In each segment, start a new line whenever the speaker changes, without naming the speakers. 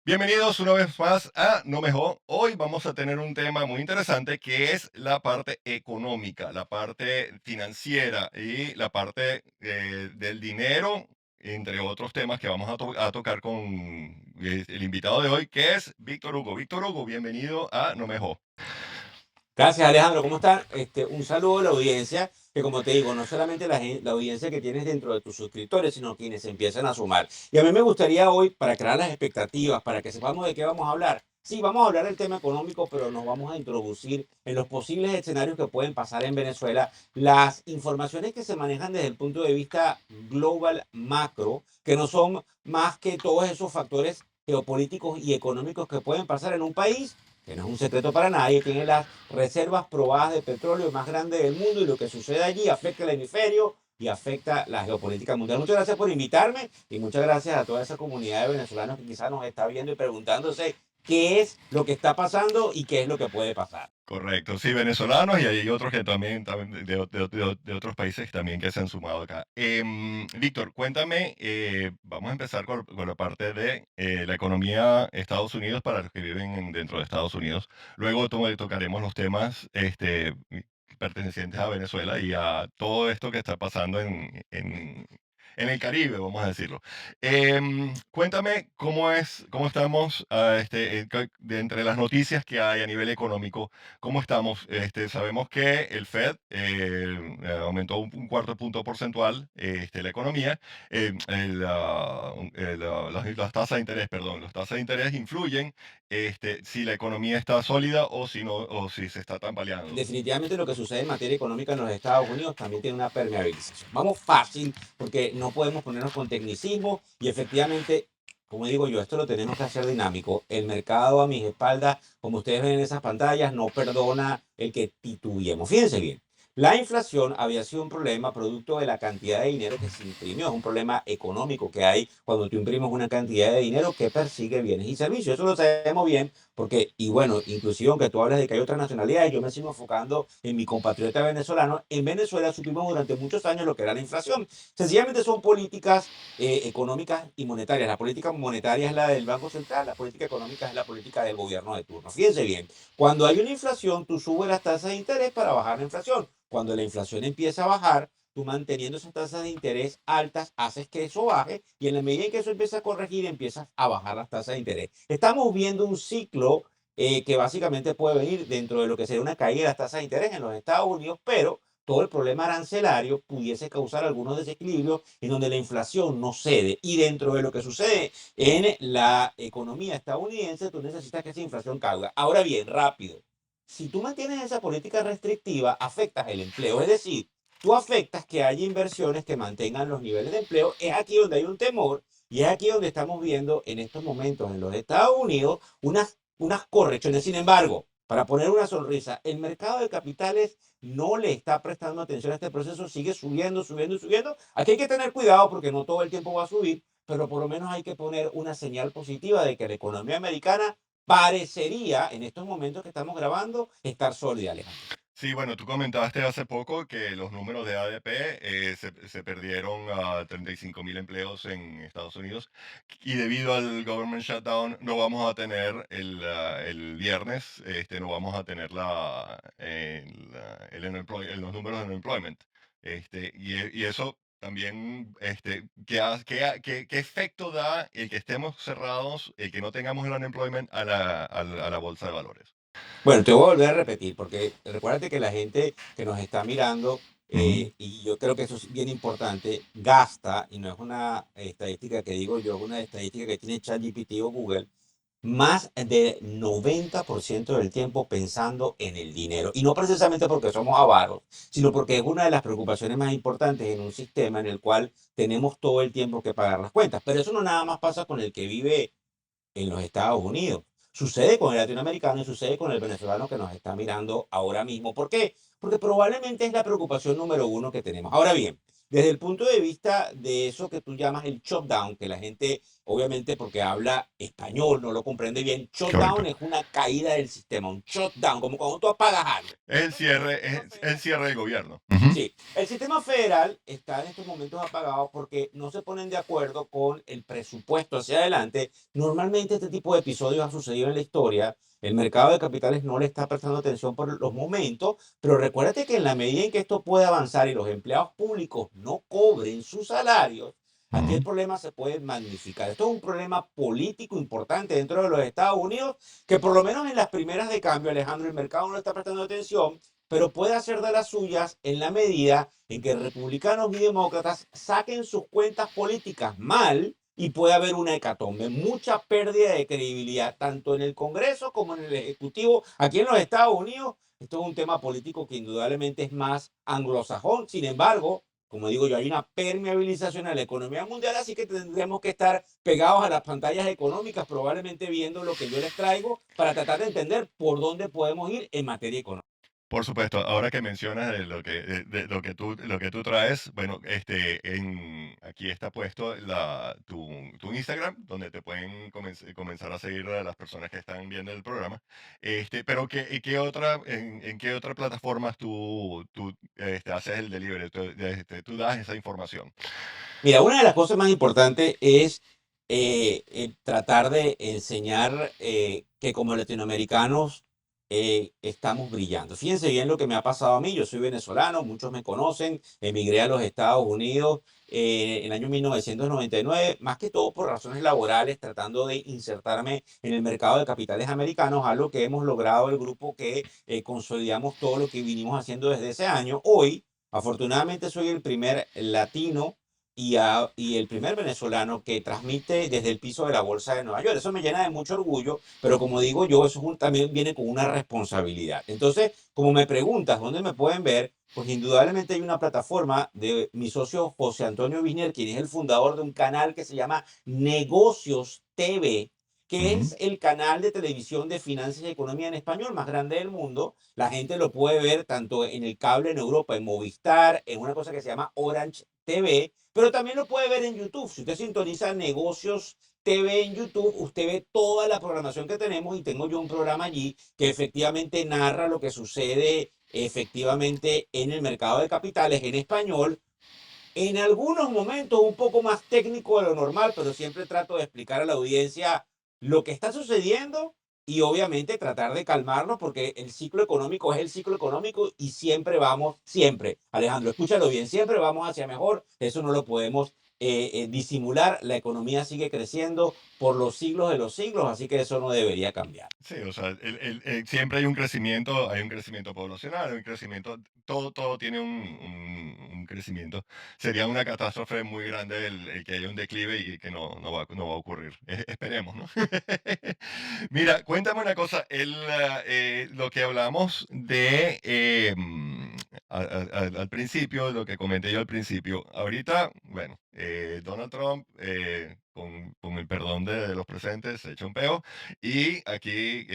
Bienvenidos una vez más a No Mejor. Hoy vamos a tener un tema muy interesante que es la parte económica, la parte financiera y la parte del dinero, entre otros temas que vamos a tocar con el invitado de hoy, que es Víctor Hugo. Víctor Hugo, bienvenido a No Mejor.
Gracias, Alejandro. ¿Cómo están? Un saludo a la audiencia, que como te digo, no solamente la audiencia que tienes dentro de tus suscriptores, sino quienes empiezan a sumar. Y a mí me gustaría hoy, para crear las expectativas, para que sepamos de qué vamos a hablar. Sí, vamos a hablar del tema económico, pero nos vamos a introducir en los posibles escenarios que pueden pasar en Venezuela, las informaciones que se manejan desde el punto de vista global macro, que no son más que todos esos factores geopolíticos y económicos que pueden pasar en un país que no es un secreto para nadie, tiene las reservas probadas de petróleo más grandes del mundo y lo que sucede allí afecta el hemisferio y afecta la geopolítica mundial. Muchas gracias por invitarme y muchas gracias a toda esa comunidad de venezolanos que quizás nos está viendo y preguntándose qué es lo que está pasando y qué es lo que puede pasar.
Correcto, sí, venezolanos y hay otros que también de otros países también que se han sumado acá. Víctor, cuéntame, vamos a empezar con la parte de la economía de Estados Unidos para los que viven dentro de Estados Unidos. Luego tocaremos los temas pertenecientes a Venezuela y a todo esto que está pasando en el Caribe, vamos a decirlo. Cuéntame cómo estamos de entre las noticias que hay a nivel económico. ¿Cómo estamos? Sabemos que el Fed aumentó un cuarto de punto porcentual la economía. Las tasas de interés, perdón, las tasas de interés influyen si la economía está sólida o si no, o si se está tambaleando.
Definitivamente lo que sucede en materia económica en los Estados Unidos también tiene una permeabilización. Vamos fácil porque no podemos ponernos con tecnicismo y efectivamente, como digo yo, esto lo tenemos que hacer dinámico. El mercado a mis espaldas, como ustedes ven en esas pantallas, no perdona el que titubeemos. Fíjense bien. La inflación había sido un problema producto de la cantidad de dinero que se imprimió. Es un problema económico que hay cuando tú imprimes una cantidad de dinero que persigue bienes y servicios. Eso lo sabemos bien porque, y bueno, inclusive aunque tú hablas de que hay otras nacionalidades, yo me sigo enfocando en mi compatriota venezolano. En Venezuela supimos durante muchos años lo que era la inflación. Sencillamente son políticas económicas y monetarias. La política monetaria es la del Banco Central, la política económica es la política del gobierno de turno. Fíjense bien, cuando hay una inflación, tú subes las tasas de interés para bajar la inflación. Cuando la inflación empieza a bajar, tú manteniendo esas tasas de interés altas, haces que eso baje y en la medida en que eso empieza a corregir, empiezas a bajar las tasas de interés. Estamos viendo un ciclo que básicamente puede venir dentro de lo que sería una caída de las tasas de interés en los Estados Unidos, pero todo el problema arancelario pudiese causar algunos desequilibrios en donde la inflación no cede. Y dentro de lo que sucede en la economía estadounidense, tú necesitas que esa inflación caiga. Ahora bien, rápido, si tú mantienes esa política restrictiva, afectas el empleo. Es decir, tú afectas que haya inversiones que mantengan los niveles de empleo. Es aquí donde hay un temor y es aquí donde estamos viendo en estos momentos en los Estados Unidos unas correcciones. Sin embargo, para poner una sonrisa, el mercado de capitales no le está prestando atención a este proceso, sigue subiendo, subiendo y subiendo. Aquí hay que tener cuidado porque no todo el tiempo va a subir, pero por lo menos hay que poner una señal positiva de que la economía americana parecería, en estos momentos que estamos grabando, estar sólida, Alejandro.
Sí, bueno, tú comentaste hace poco que los números de ADP se perdieron a 35.000 empleos en Estados Unidos y debido al government shutdown no vamos a tener el viernes, no vamos a tener los números de unemployment. Y eso también, ¿qué efecto da el que estemos cerrados, el que no tengamos el unemployment a la bolsa de valores?
Bueno, te voy a volver a repetir, porque recuérdate que la gente que nos está mirando,
Ujú.
y yo creo que eso es bien importante, gasta, y no es una estadística que digo yo, es una estadística que tiene ChatGPT o Google, más del 90% del tiempo pensando en el dinero. Y no precisamente porque somos avaros, sino porque es una de las preocupaciones más importantes en un sistema en el cual tenemos todo el tiempo que pagar las cuentas. Pero eso no nada más pasa con el que vive en los Estados Unidos. Sucede con el latinoamericano y sucede con el venezolano que nos está mirando ahora mismo. ¿Por qué? Porque probablemente es la preocupación número uno que tenemos. Ahora bien, Desde el punto de vista de eso que tú llamas el shutdown, que la gente, obviamente porque habla español, no lo comprende bien, shutdown
Correcto.
es una caída del sistema, un shutdown, como cuando tú apagas algo.
Es el cierre del gobierno. Ujú.
Sí, el sistema federal está en estos momentos apagado porque no se ponen de acuerdo con el presupuesto hacia adelante. Normalmente este tipo de episodios han sucedido en la historia. El mercado de capitales no le está prestando atención por los momentos, pero recuérdate que en la medida en que esto puede avanzar y los empleados públicos no cobren sus salarios, aquí el
Ujú.
problema se puede magnificar. Esto es un problema político importante dentro de los Estados Unidos, que por lo menos en las primeras de cambio, Alejandro, el mercado no le está prestando atención, pero puede hacer de las suyas en la medida en que republicanos y demócratas saquen sus cuentas políticas mal y puede haber una hecatombe, mucha pérdida de credibilidad, tanto en el Congreso como en el Ejecutivo. Aquí en los Estados Unidos, esto es un tema político que indudablemente es más anglosajón. Sin embargo, como digo yo, hay una permeabilización a la economía mundial, así que tendremos que estar pegados a las pantallas económicas, probablemente viendo lo que yo les traigo para tratar de entender por dónde podemos ir en materia económica.
Por supuesto, ahora que mencionas de lo que tú traes, bueno, aquí está puesto tu Instagram, donde te pueden comenzar a seguir a las personas que están viendo el programa. Pero ¿en qué otra plataformas tú haces el delivery? Tú das esa información.
Mira, una de las cosas más importantes es tratar de enseñar que como latinoamericanos estamos brillando. Fíjense bien lo que me ha pasado a mí. Yo soy venezolano, muchos me conocen, emigré a los Estados Unidos en el año 1999, más que todo por razones laborales, tratando de insertarme en el mercado de capitales americanos, algo que hemos logrado el grupo que consolidamos todo lo que vinimos haciendo desde ese año. Hoy, afortunadamente, soy el primer latino y el primer venezolano que transmite desde el piso de la Bolsa de Nueva York. Eso me llena de mucho orgullo, pero como digo yo, eso también viene con una responsabilidad. Entonces, como me preguntas dónde me pueden ver, pues indudablemente hay una plataforma de mi socio José Antonio Bisnier, quien es el fundador de un canal que se llama Negocios TV, que
Ujú.
es el canal de televisión de finanzas y economía en español más grande del mundo. La gente lo puede ver tanto en el cable en Europa, en Movistar, en una cosa que se llama Orange TV, pero también lo puede ver en YouTube. Si usted sintoniza Negocios TV en YouTube, usted ve toda la programación que tenemos y tengo yo un programa allí que efectivamente narra lo que sucede efectivamente en el mercado de capitales en español, en algunos momentos un poco más técnico de lo normal, pero siempre trato de explicar a la audiencia lo que está sucediendo y obviamente tratar de calmarnos porque el ciclo económico es el ciclo económico y siempre vamos, siempre, Alejandro, escúchalo bien, siempre vamos hacia mejor, eso no lo podemos disimular, la economía sigue creciendo por los siglos de los siglos, así que eso no debería cambiar.
Sí, o sea, siempre hay un crecimiento poblacional, hay un crecimiento, todo tiene un crecimiento. Sería una catástrofe muy grande el que haya un declive y que no va a ocurrir. Esperemos, ¿no? Mira, cuéntame una cosa, lo que hablamos al principio, lo que comenté yo al principio, ahorita, bueno, Donald Trump, con el perdón de los presentes, se echa un peo. Y aquí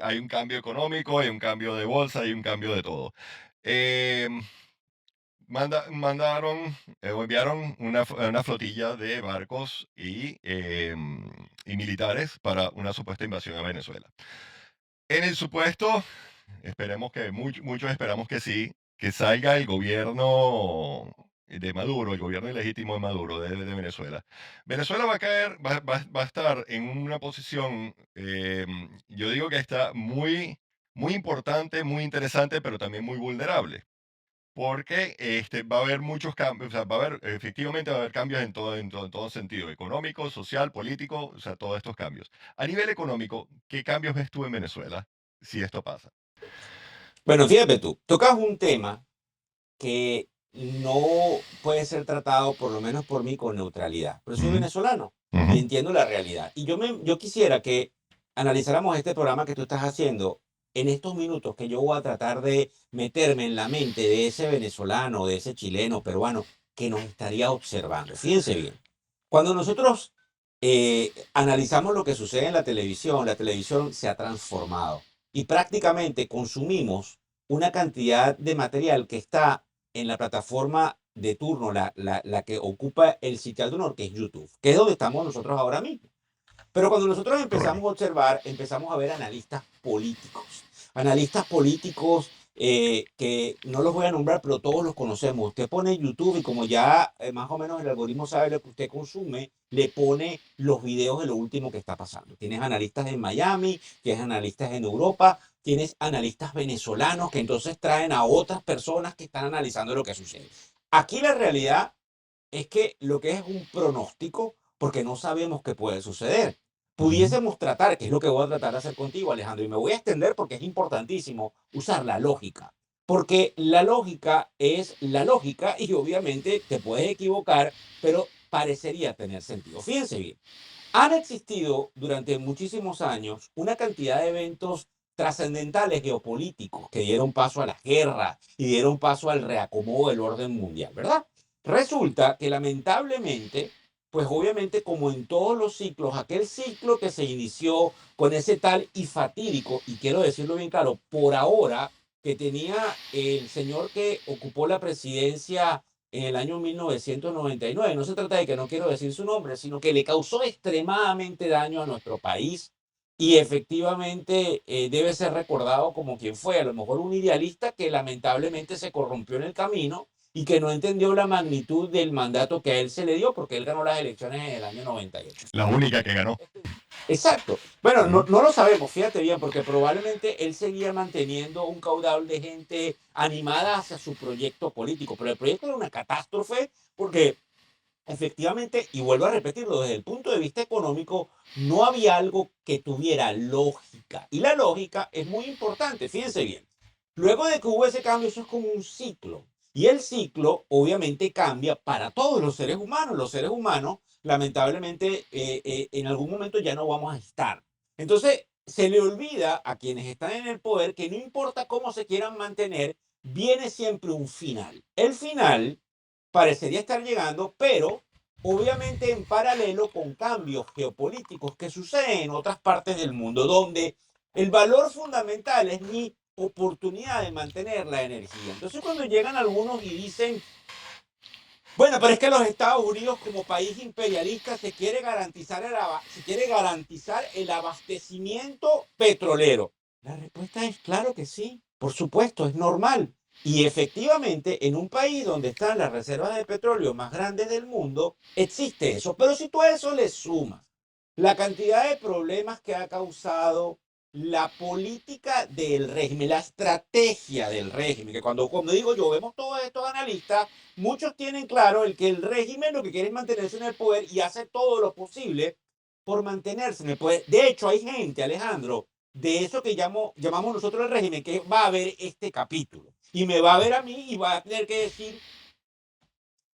hay un cambio económico, hay un cambio de bolsa, hay un cambio de todo. Em, mandaron o enviaron una flotilla de barcos y militares para una supuesta invasión a Venezuela. En el supuesto, esperemos que muchos esperamos que sí, que salga el gobierno de Maduro, el gobierno ilegítimo de Maduro de Venezuela. Venezuela va a caer, va a estar en una posición, yo digo que está muy importante, muy interesante, pero también muy vulnerable. Porque va a haber muchos cambios, o sea, efectivamente va a haber cambios en todo sentido, económico, social, político, o sea, todos estos cambios. A nivel económico, ¿qué cambios ves tú en Venezuela si esto pasa?
Bueno, fíjate tú, tocas un tema que no puede ser tratado, por lo menos por mí, con neutralidad. Pero soy
Ujú,
venezolano
ujú.
y entiendo la realidad. Y yo quisiera que analizáramos este programa que tú estás haciendo en estos minutos que yo voy a tratar de meterme en la mente de ese venezolano, de ese chileno, peruano, que nos estaría observando. Fíjense bien, cuando nosotros analizamos lo que sucede en la televisión se ha transformado y prácticamente consumimos una cantidad de material que está en la plataforma de turno, la que ocupa el sitial de honor, que es YouTube, que es donde estamos nosotros ahora mismo. Pero cuando nosotros empezamos
Correcto.
a observar, empezamos a ver analistas políticos que no los voy a nombrar, pero todos los conocemos. Usted pone YouTube y como ya más o menos el algoritmo sabe lo que usted consume, le pone los videos de lo último que está pasando. Tienes analistas en Miami, tienes analistas en Europa, tienes analistas venezolanos que entonces traen a otras personas que están analizando lo que sucede. Aquí la realidad es que lo que es un pronóstico, porque no sabemos qué puede suceder.
Ujú.
Pudiésemos tratar, que es lo que voy a tratar de hacer contigo, Alejandro, y me voy a extender porque es importantísimo usar la lógica. Porque la lógica es la lógica y obviamente te puedes equivocar, pero parecería tener sentido. Fíjense bien, han existido durante muchísimos años una cantidad de eventos trascendentales geopolíticos que dieron paso a las guerras y dieron paso al reacomodo del orden mundial, ¿verdad? Resulta que lamentablemente, pues obviamente como en todos los ciclos, aquel ciclo que se inició con ese tal y fatídico, y quiero decirlo bien claro, por ahora, que tenía el señor que ocupó la presidencia en el año 1999. No se trata de que no quiero decir su nombre, sino que le causó extremadamente daño a nuestro país y efectivamente debe ser recordado como quien fue, a lo mejor un idealista que lamentablemente se corrompió en el camino y que no entendió la magnitud del mandato que a él se le dio porque él ganó las elecciones en el año 98.
La única que ganó.
Exacto. Bueno, no,
Ujú.
no lo sabemos, fíjate bien, porque probablemente él seguía manteniendo un caudal de gente animada hacia su proyecto político, pero el proyecto era una catástrofe porque efectivamente, y vuelvo a repetirlo, desde el punto de vista económico, no había algo que tuviera lógica. Y la lógica es muy importante, fíjense bien. Luego de que hubo ese cambio, eso es como un ciclo. Y el ciclo obviamente cambia para todos los seres humanos. Los seres humanos, lamentablemente, en algún momento ya no vamos a estar. Entonces, se le olvida a quienes están en el poder que no importa cómo se quieran mantener, viene siempre un final. El final parecería estar llegando, pero obviamente en paralelo con cambios geopolíticos que suceden en otras partes del mundo, donde el valor fundamental es mi oportunidad de mantener la energía. Entonces cuando llegan algunos y dicen, bueno, pero es que los Estados Unidos como país imperialista se quiere garantizar el abastecimiento petrolero. La respuesta es claro que sí, por supuesto, es normal. Y efectivamente, en un país donde están las reservas de petróleo más grandes del mundo, existe eso. Pero si tú a eso le sumas la cantidad de problemas que ha causado la política del régimen, la estrategia del régimen, que cuando digo yo, vemos todos estos analistas, muchos tienen claro el que el régimen lo que quiere es mantenerse en el poder y hace todo lo posible por mantenerse en el poder. De hecho, hay gente, Alejandro, de eso que llamamos nosotros el régimen, que va a ver este capítulo y me va a ver a mí y va a tener que decir,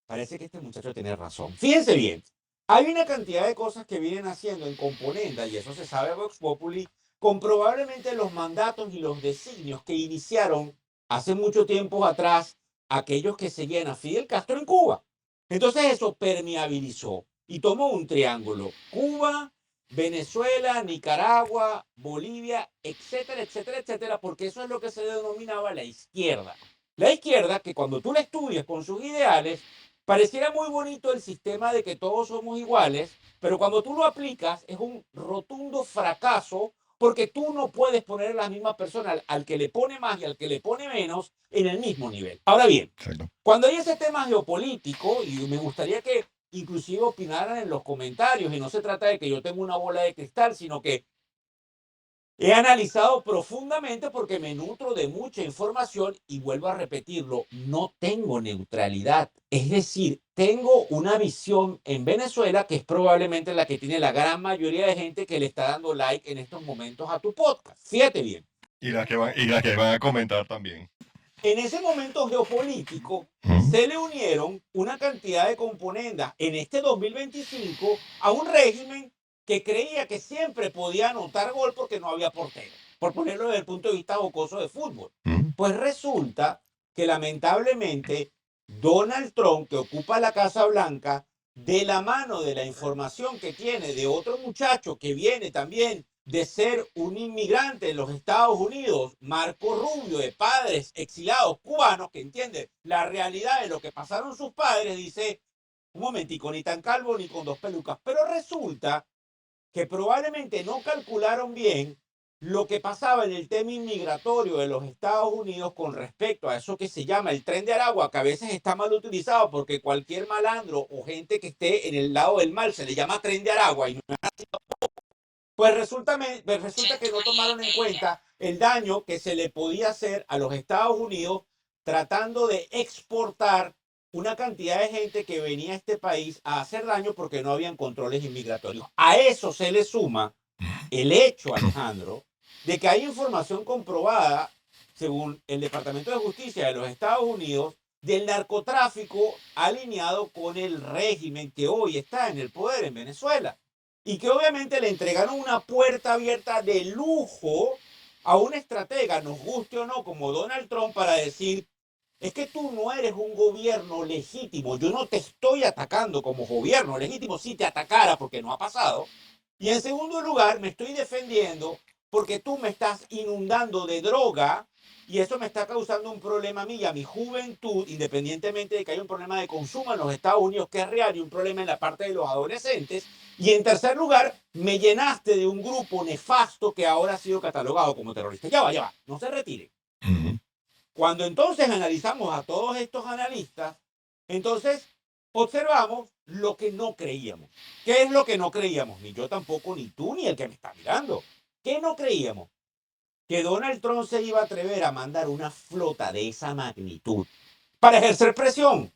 parece que este muchacho tiene razón. Fíjense bien, hay una cantidad de cosas que vienen haciendo en componenda, y eso se sabe a Vox Populi, con probablemente los mandatos y los designios que iniciaron hace mucho tiempo atrás aquellos que seguían a Fidel Castro en Cuba. Entonces eso permeabilizó y tomó un triángulo: Cuba, Venezuela, Nicaragua, Bolivia, etcétera, etcétera, etcétera, porque eso es lo que se denominaba la izquierda. La izquierda, que cuando tú la estudias con sus ideales, pareciera muy bonito el sistema de que todos somos iguales, pero cuando tú lo aplicas es un rotundo fracaso porque tú no puedes poner a las mismas personas, al que le pone más y al que le pone menos, en el mismo nivel. Ahora bien,
Exacto.
cuando hay ese tema geopolítico, y me gustaría que inclusive opinaran en los comentarios, y no se trata de que yo tenga una bola de cristal, sino que he analizado profundamente porque me nutro de mucha información y vuelvo a repetirlo, no tengo neutralidad. Es decir, tengo una visión en Venezuela que es probablemente la que tiene la gran mayoría de gente que le está dando like en estos momentos a tu podcast. Fíjate bien.
Y las que van a comentar también.
En ese momento geopolítico
Ujú.
se le unieron una cantidad de componendas en este 2025 a un régimen que creía que siempre podía anotar gol porque no había portero, por ponerlo desde el punto de vista jocoso de fútbol.
Ujú.
Pues resulta que lamentablemente Donald Trump, que ocupa la Casa Blanca, de la mano de la información que tiene de otro muchacho que viene también de ser un inmigrante en los Estados Unidos, Marco Rubio, de padres exilados cubanos, que entiende la realidad de lo que pasaron sus padres, dice, un momentico, ni tan calvo ni con dos pelucas. Pero resulta que probablemente no calcularon bien lo que pasaba en el tema inmigratorio de los Estados Unidos con respecto a eso que se llama el tren de Aragua, que a veces está mal utilizado porque cualquier malandro o gente que esté en el lado del mal se le llama tren de Aragua y no, pues resulta que no tomaron en cuenta el daño que se le podía hacer a los Estados Unidos tratando de exportar una cantidad de gente que venía a este país a hacer daño porque no habían controles inmigratorios. A eso se le suma el hecho, Alejandro, de que hay información comprobada, según el Departamento de Justicia de los Estados Unidos, del narcotráfico alineado con el régimen que hoy está en el poder en Venezuela. Y que obviamente le entregaron una puerta abierta de lujo a un estratega, nos guste o no, como Donald Trump, para decir, es que tú no eres un gobierno legítimo, yo no te estoy atacando como gobierno legítimo, si te atacara porque no ha pasado, y en segundo lugar, me estoy defendiendo porque tú me estás inundando de droga y eso me está causando un problema a mí y a mi juventud, independientemente de que haya un problema de consumo en los Estados Unidos, que es real, y un problema en la parte de los adolescentes. Y en tercer lugar, me llenaste de un grupo nefasto que ahora ha sido catalogado como terrorista. Ya va, no se retire. Cuando entonces analizamos a todos estos analistas, entonces observamos lo que no creíamos. ¿Qué es lo que no creíamos? Ni yo tampoco, ni tú, ni el que me está mirando. ¿Qué no creíamos? Que Donald Trump se iba a atrever a mandar una flota de esa magnitud para ejercer presión.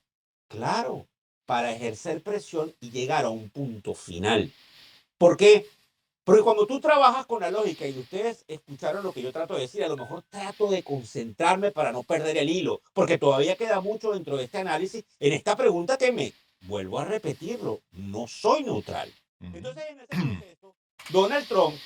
Claro, para ejercer presión y llegar a un punto final. ¿Por qué? Porque cuando tú trabajas con la lógica y ustedes escucharon lo que yo trato de decir, a lo mejor trato de concentrarme para no perder el hilo, porque todavía queda mucho dentro de este análisis en esta pregunta que me vuelvo a repetirlo, no soy neutral. Entonces, en ese proceso, Donald Trump,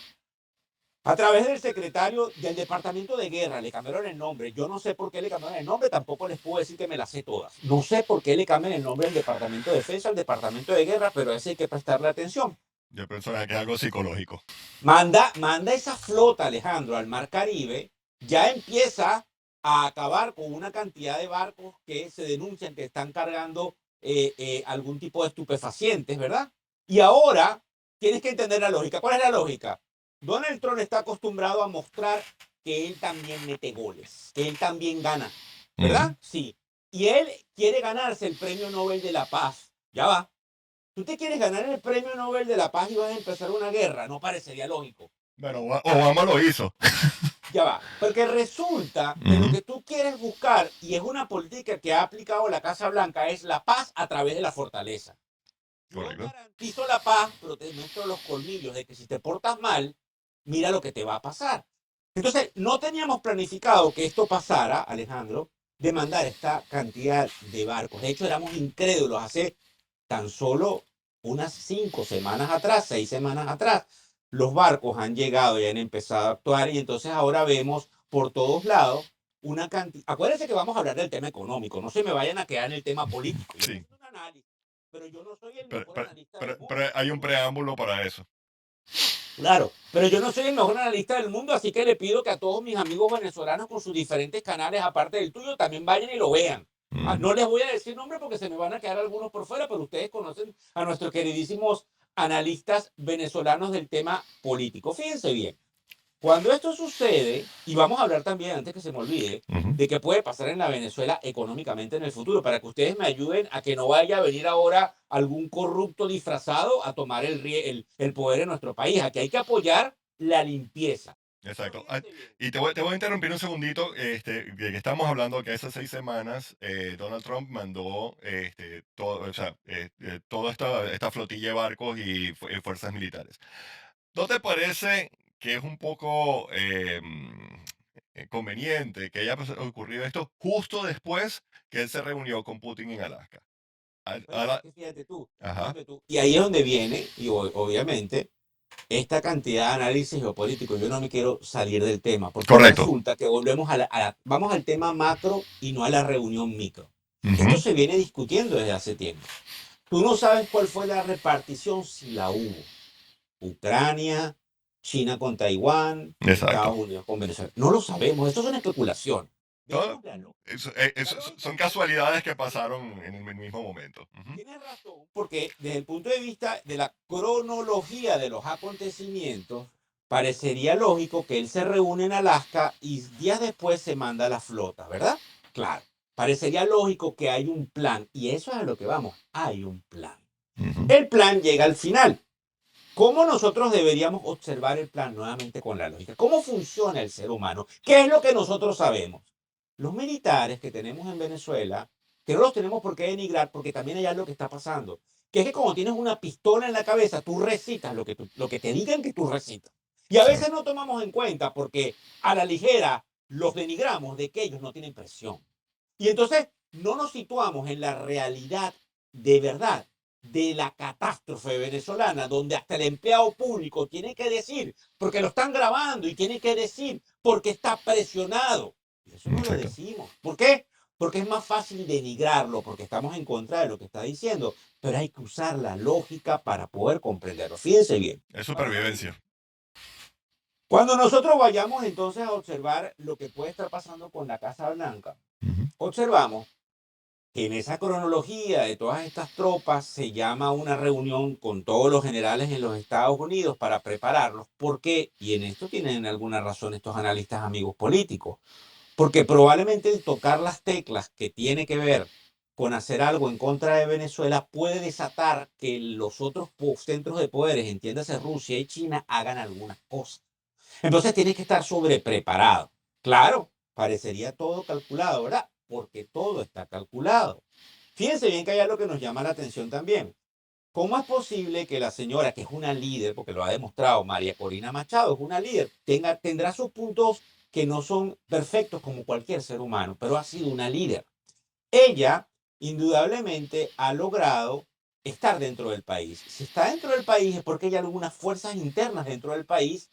a través del secretario del Departamento de Guerra, le cambiaron el nombre. Yo no sé por qué le cambiaron el nombre, tampoco les puedo decir que me las sé todas. No sé por qué le cambian el nombre del Departamento de Defensa al Departamento de Guerra, pero a ese hay que prestarle atención.
Yo pienso que es algo psicológico.
Manda esa flota, Alejandro, al Mar Caribe, ya empieza a acabar con una cantidad de barcos que se denuncian que están cargando algún tipo de estupefacientes, ¿verdad? Y ahora tienes que entender la lógica. ¿Cuál es la lógica? Donald Trump está acostumbrado a mostrar que él también mete goles, que él también gana, ¿verdad? Sí. Y él quiere ganarse el Premio Nobel de la Paz. Ya va. ¿Tú te quieres ganar el Premio Nobel de la Paz y vas a empezar una guerra? No parecería lógico.
Bueno, Obama lo hizo.
Ya va, porque resulta que lo que tú quieres buscar, y es una política que ha aplicado la Casa Blanca, es la paz a través de la fortaleza. Yo
Correcto.
garantizo la paz, pero te muestro los colmillos de que si te portas mal, mira lo que te va a pasar. Entonces, no teníamos planificado que esto pasara, Alejandro, de mandar esta cantidad de barcos. De hecho, éramos incrédulos hace tan solo unas 5 semanas atrás, 6 semanas atrás. Los barcos han llegado y han empezado a actuar y entonces ahora vemos por todos lados una cantidad. Acuérdense que vamos a hablar del tema económico, no se me vayan a quedar en el tema político. Yo
Sí.
un análisis, pero yo no soy el
Pero,
mejor
pero,
analista del
pero,
mundo.
pero hay un preámbulo para eso.
Claro, pero yo no soy el mejor analista del mundo, así que le pido que a todos mis amigos venezolanos con sus diferentes canales, aparte del tuyo, también vayan y lo vean. No les voy a decir nombre porque se me van a quedar algunos por fuera, pero ustedes conocen a nuestros queridísimos analistas venezolanos del tema político. Fíjense bien, cuando esto sucede, y vamos a hablar también, antes que se me olvide, de qué puede pasar en la Venezuela económicamente en el futuro, para que ustedes me ayuden a que no vaya a venir ahora algún corrupto disfrazado a tomar el poder en nuestro país. Aquí hay que apoyar la limpieza.
Exacto. Y te voy a interrumpir un segundito. De que estamos hablando que hace 6 semanas Donald Trump mandó o sea, toda esta flotilla de barcos y fuerzas militares. ¿No te parece que es un poco conveniente que haya ocurrido esto justo después que él se reunió con Putin en Alaska?
Pero es que
Ajá,
fíjate tú. Y ahí es donde viene, y obviamente, esta cantidad de análisis geopolítico. Yo no me quiero salir del tema, porque
correcto.
resulta que volvemos vamos al tema macro y no a la reunión micro. Esto
Ujú.
se viene discutiendo desde hace tiempo. Tú no sabes cuál fue la repartición, si la hubo. Ucrania, China con Taiwán,
Exacto.
Estados Unidos con Venezuela. No lo sabemos, esto es una especulación.
Todo,
Veamos la lógica. La
son
lógica
casualidades que pasaron en el mismo momento. Ujú.
tiene razón, porque desde el punto de vista de la cronología de los acontecimientos, parecería lógico que él se reúne en Alaska y días después se manda a la flota, ¿verdad? Claro, parecería lógico que hay un plan, y eso es a lo que vamos, hay un plan.
Ujú.
El plan llega al final. ¿Cómo nosotros deberíamos observar el plan nuevamente con la lógica? ¿Cómo funciona el ser humano? ¿Qué es lo que nosotros sabemos? Los militares que tenemos en Venezuela, que no los tenemos por qué denigrar, porque también hay algo que está pasando, que es que como tienes una pistola en la cabeza, tú recitas lo que te digan que tú recitas. Y a
Sí,
veces no tomamos en cuenta porque a la ligera los denigramos de que ellos no tienen presión. Y entonces no nos situamos en la realidad de verdad de la catástrofe venezolana, donde hasta el empleado público tiene que decir, porque lo están grabando y tiene que decir, porque está presionado. Y eso no lo
exacto.
decimos. ¿Por qué? Porque es más fácil denigrarlo, porque estamos en contra de lo que está diciendo, pero hay que usar la lógica para poder comprenderlo. Fíjense bien.
Es supervivencia.
Cuando nosotros vayamos entonces a observar lo que puede estar pasando con la Casa Blanca,
Ujú.
observamos en esa cronología de todas estas tropas se llama una reunión con todos los generales en los Estados Unidos para prepararlos. ¿Por qué? Y en esto tienen alguna razón estos analistas amigos políticos. Porque probablemente el tocar las teclas que tiene que ver con hacer algo en contra de Venezuela puede desatar que los otros centros de poderes, entiéndase Rusia y China, hagan algunas cosas. Entonces tienes que estar sobrepreparado. Claro, parecería todo calculado, ¿verdad? Porque todo está calculado. Fíjense bien que hay algo que nos llama la atención también. ¿Cómo es posible que la señora, que es una líder, porque lo ha demostrado, María Corina Machado, es una líder, tendrá sus puntos que no son perfectos como cualquier ser humano, pero ha sido una líder? Ella, indudablemente, ha logrado estar dentro del país. Si está dentro del país es porque hay algunas fuerzas internas dentro del país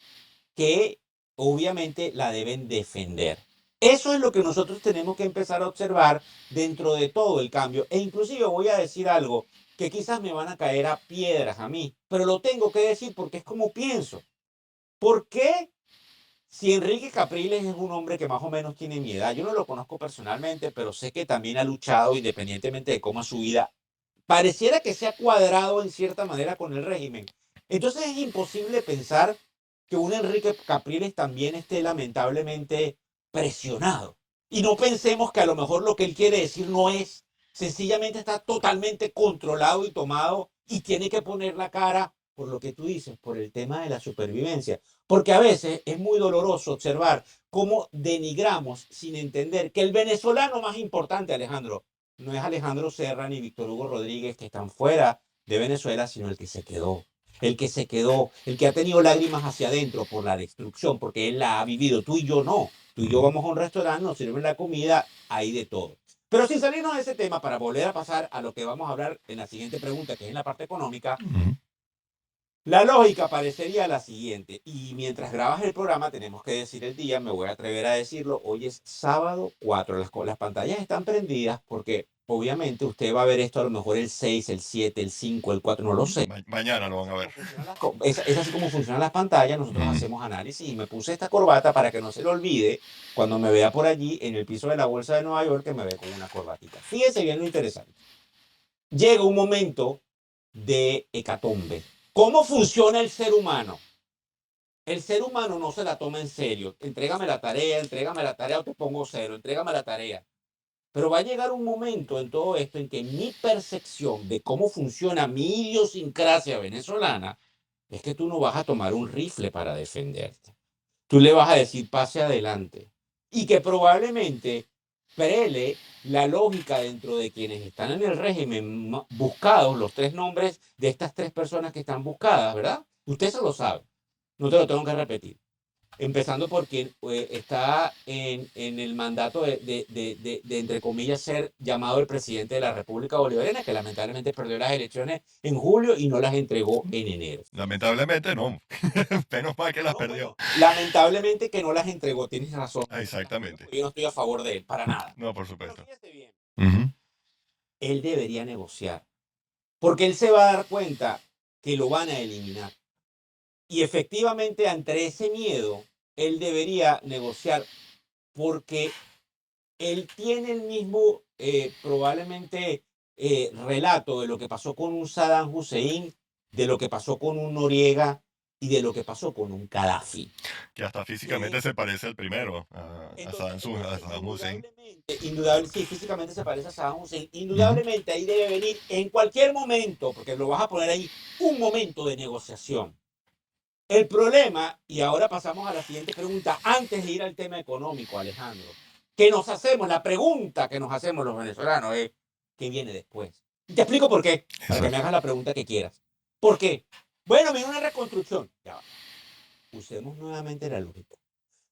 que obviamente la deben defender. Eso es lo que nosotros tenemos que empezar a observar dentro de todo el cambio. E inclusive voy a decir algo que quizás me van a caer a piedras a mí, pero lo tengo que decir porque es como pienso. ¿Por qué si Enrique Capriles es un hombre que más o menos tiene mi edad? Yo no lo conozco personalmente, pero sé que también ha luchado independientemente de cómo es su vida. Pareciera que se ha cuadrado en cierta manera con el régimen. Entonces es imposible pensar que un Enrique Capriles también esté lamentablemente presionado. Y no pensemos que a lo mejor lo que él quiere decir no es, sencillamente está totalmente controlado y tomado y tiene que poner la cara por lo que tú dices, por el tema de la supervivencia. Porque a veces es muy doloroso observar cómo denigramos sin entender que el venezolano más importante, Alejandro, no es Alejandro Serra ni Víctor Hugo Rodríguez que están fuera de Venezuela, sino el que se quedó. El que se quedó, el que ha tenido lágrimas hacia adentro por la destrucción, porque él la ha vivido. Tú y yo no. Tú y yo
Ujú.
vamos a un restaurante, nos sirven la comida, hay de todo. Pero sin salirnos de ese tema, para volver a pasar a lo que vamos a hablar en la siguiente pregunta, que es en la parte económica,
Ujú.
la lógica parecería la siguiente, y mientras grabas el programa tenemos que decir el día, me voy a atrever a decirlo, hoy es sábado 4, las pantallas están prendidas porque obviamente usted va a ver esto a lo mejor el 6, el 7, el 5, el 4, no lo sé.
Mañana lo van a ver.
Es así como funcionan las pantallas, nosotros
Ujú.
hacemos análisis y me puse esta corbata para que no se le olvide cuando me vea por allí en el piso de la bolsa de Nueva York que me ve con una corbatita. Fíjese bien lo interesante. Llega un momento de hecatombe. ¿Cómo funciona el ser humano? El ser humano no se la toma en serio. Entrégame la tarea o te pongo cero, entrégame la tarea. Pero va a llegar un momento en todo esto en que mi percepción de cómo funciona mi idiosincrasia venezolana es que tú no vas a tomar un rifle para defenderte. Tú le vas a decir pase adelante. Y que probablemente prele la lógica dentro de quienes están en el régimen buscados, los tres nombres de estas tres personas que están buscadas, ¿verdad? Usted se lo sabe. No te lo tengo que repetir. Empezando por quien está en el mandato entre comillas, ser llamado el presidente de la República Bolivariana, que lamentablemente perdió las elecciones en julio y no las entregó en enero.
Lamentablemente no. Menos mal que las
No,
perdió.
bueno, lamentablemente que no las entregó, tienes razón,
Ah,
no me estás viendo
exactamente.
porque yo no estoy a favor de él, para nada.
No, por
Pero
supuesto.
fíjate bien,
Ujú.
él debería negociar, porque él se va a dar cuenta que lo van a eliminar. Y efectivamente, ante ese miedo, él debería negociar porque él tiene el mismo, probablemente, relato de lo que pasó con un Saddam Hussein, de lo que pasó con un Noriega y de lo que pasó con un Gaddafi.
Que hasta físicamente
Que
se parece al primero, a
entonces,
Saddam Hussein.
sí, físicamente se parece a Saddam Hussein.
Ujú.
Indudablemente ahí debe venir en cualquier momento, porque lo vas a poner ahí, un momento de negociación. El problema, y ahora pasamos a la siguiente pregunta, antes de ir al tema económico, Alejandro, que nos hacemos, la pregunta que nos hacemos los venezolanos es, ¿qué viene después? Y te explico por qué, para que me
Exacto.
hagas la pregunta que quieras. ¿Por qué? Bueno, viene una reconstrucción. Ya va. Usemos nuevamente la lógica.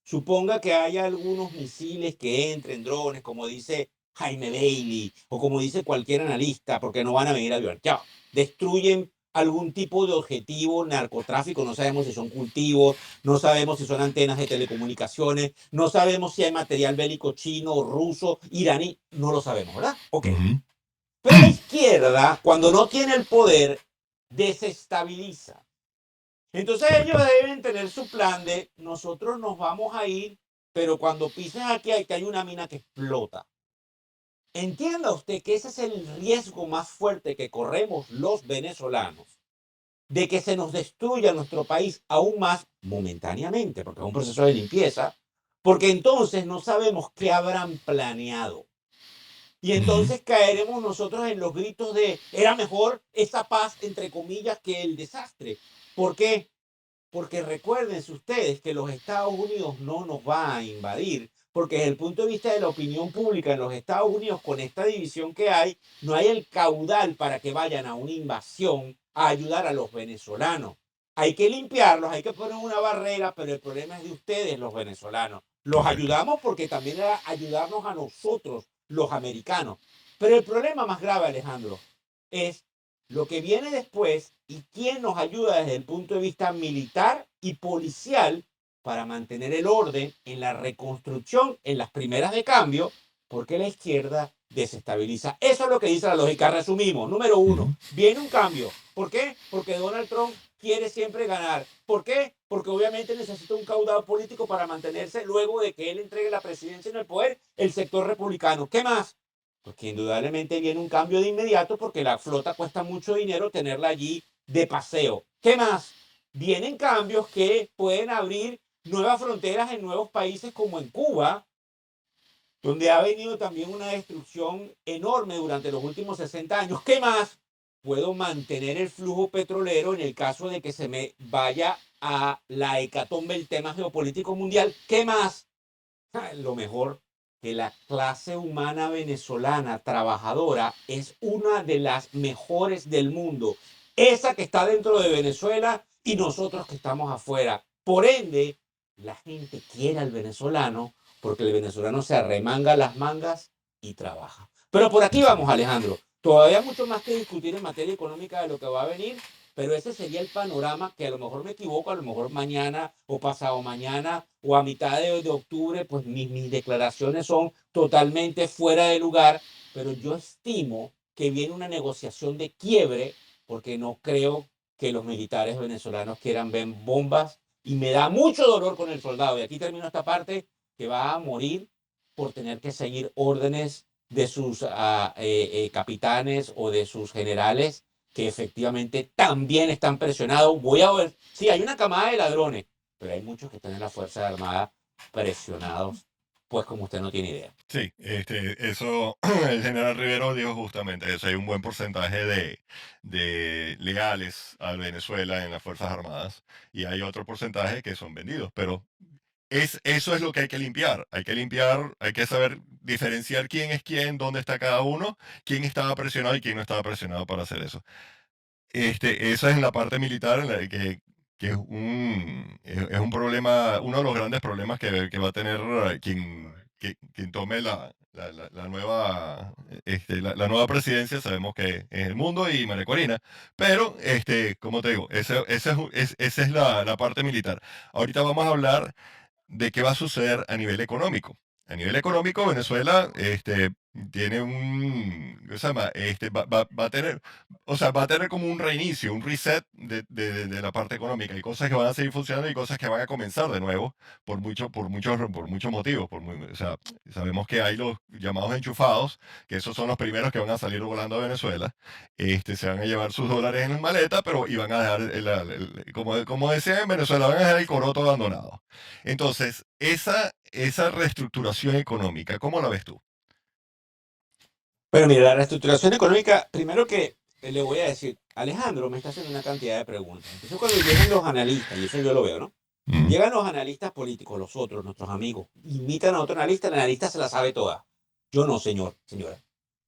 Suponga que haya algunos misiles que entren, drones, como dice Jaime Bailey, o como dice cualquier analista, porque no van a venir a violar. Ya, destruyen algún tipo de objetivo narcotráfico, no sabemos si son cultivos, no sabemos si son antenas de telecomunicaciones, no sabemos si hay material bélico chino, ruso, iraní, no lo sabemos, ¿verdad? Ok.
Ujú.
Pero la izquierda, cuando no tiene el poder, desestabiliza. Entonces ellos
Correcto.
deben tener su plan de nosotros nos vamos a ir, pero cuando pises aquí hay una mina que explota. Entienda usted que ese es el riesgo más fuerte que corremos los venezolanos, de que se nos destruya nuestro país aún más momentáneamente, porque es un proceso de limpieza, porque entonces no sabemos qué habrán planeado. Y
Ujú.
entonces caeremos nosotros en los gritos de era mejor esa paz, entre comillas, que el desastre. ¿Por qué? Porque recuérdense ustedes que los Estados Unidos no nos va a invadir, porque desde el punto de vista de la opinión pública en los Estados Unidos, con esta división que hay, no hay el caudal para que vayan a una invasión a ayudar a los venezolanos. Hay que limpiarlos, hay que poner una barrera, pero el problema es de ustedes, los venezolanos. Los
Correcto.
ayudamos porque también era ayudarnos a nosotros, los americanos. Pero el problema más grave, Alejandro, es lo que viene después y quién nos ayuda desde el punto de vista militar y policial para mantener el orden en la reconstrucción, en las primeras de cambio, porque la izquierda desestabiliza. Eso es lo que dice la lógica. Resumimos. Número uno,
Ujú.
viene un cambio. ¿Por qué? Porque Donald Trump quiere siempre ganar. ¿Por qué? Porque obviamente necesita un caudal político para mantenerse luego de que él entregue la presidencia en el poder, el sector republicano. ¿Qué más? Porque indudablemente viene un cambio de inmediato porque la flota cuesta mucho dinero tenerla allí de paseo. ¿Qué más? Vienen cambios que pueden abrir nuevas fronteras en nuevos países como en Cuba, donde ha venido también una destrucción enorme durante los últimos 60 años. ¿Qué más? Puedo mantener el flujo petrolero en el caso de que se me vaya a la hecatombe el tema geopolítico mundial. ¿Qué más? Lo mejor, que la clase humana venezolana trabajadora es una de las mejores del mundo. Esa que está dentro de Venezuela y nosotros que estamos afuera. Por ende, la gente quiere al venezolano porque el venezolano se arremanga las mangas y trabaja. Pero por aquí vamos,
Exacto.
Alejandro. Todavía mucho más que discutir en materia económica de lo que va a venir, pero ese sería el panorama que a lo mejor me equivoco, a lo mejor mañana o pasado mañana o a mitad de octubre, pues mis declaraciones son totalmente fuera de lugar, pero yo estimo que viene una negociación de quiebre porque no creo que los militares venezolanos quieran ver bombas y me da mucho dolor con el soldado. Y aquí termino esta parte que va a morir por tener que seguir órdenes de sus capitanes o de sus generales que efectivamente también están presionados. Voy a ver, sí, hay una camada de ladrones, pero hay muchos que están en la Fuerza Armada presionados, pues como usted no tiene idea.
Sí, eso, el general Rivero dijo justamente eso. Hay un buen porcentaje de leales a Venezuela en las Fuerzas Armadas y hay otro porcentaje que son vendidos. Pero eso es lo que hay que limpiar. Hay que limpiar, hay que saber diferenciar quién es quién, dónde está cada uno, quién estaba presionado y quién no estaba presionado para hacer eso. Esa es la parte militar en la que es un problema, uno de los grandes problemas que va a tener quien tome la nueva, la nueva presidencia. Sabemos que es el mundo y María Corina, pero como te digo, esa es la parte militar. Ahorita vamos a hablar de qué va a suceder a nivel económico. A nivel económico, Venezuela, tiene un, ¿qué se llama? Va a tener, o sea, va a tener como un reinicio, un reset de la parte económica. Hay cosas que van a seguir funcionando y cosas que van a comenzar de nuevo por muchos motivos. O sea, sabemos que hay los llamados enchufados, que esos son los primeros que van a salir volando a Venezuela. Se van a llevar sus dólares en la maleta, pero iban a dejar, como decían en Venezuela, van a dejar el coroto abandonado. Entonces, esa reestructuración económica, ¿cómo la ves tú?
Pero mira, la reestructuración económica, primero que le voy a decir, Alejandro me está haciendo una cantidad de preguntas. Entonces cuando llegan los analistas, y eso yo lo veo, ¿no?
Mm.
Llegan los analistas políticos, los otros, nuestros amigos, invitan a otro analista, el analista se la sabe toda. Yo no, señor, señora.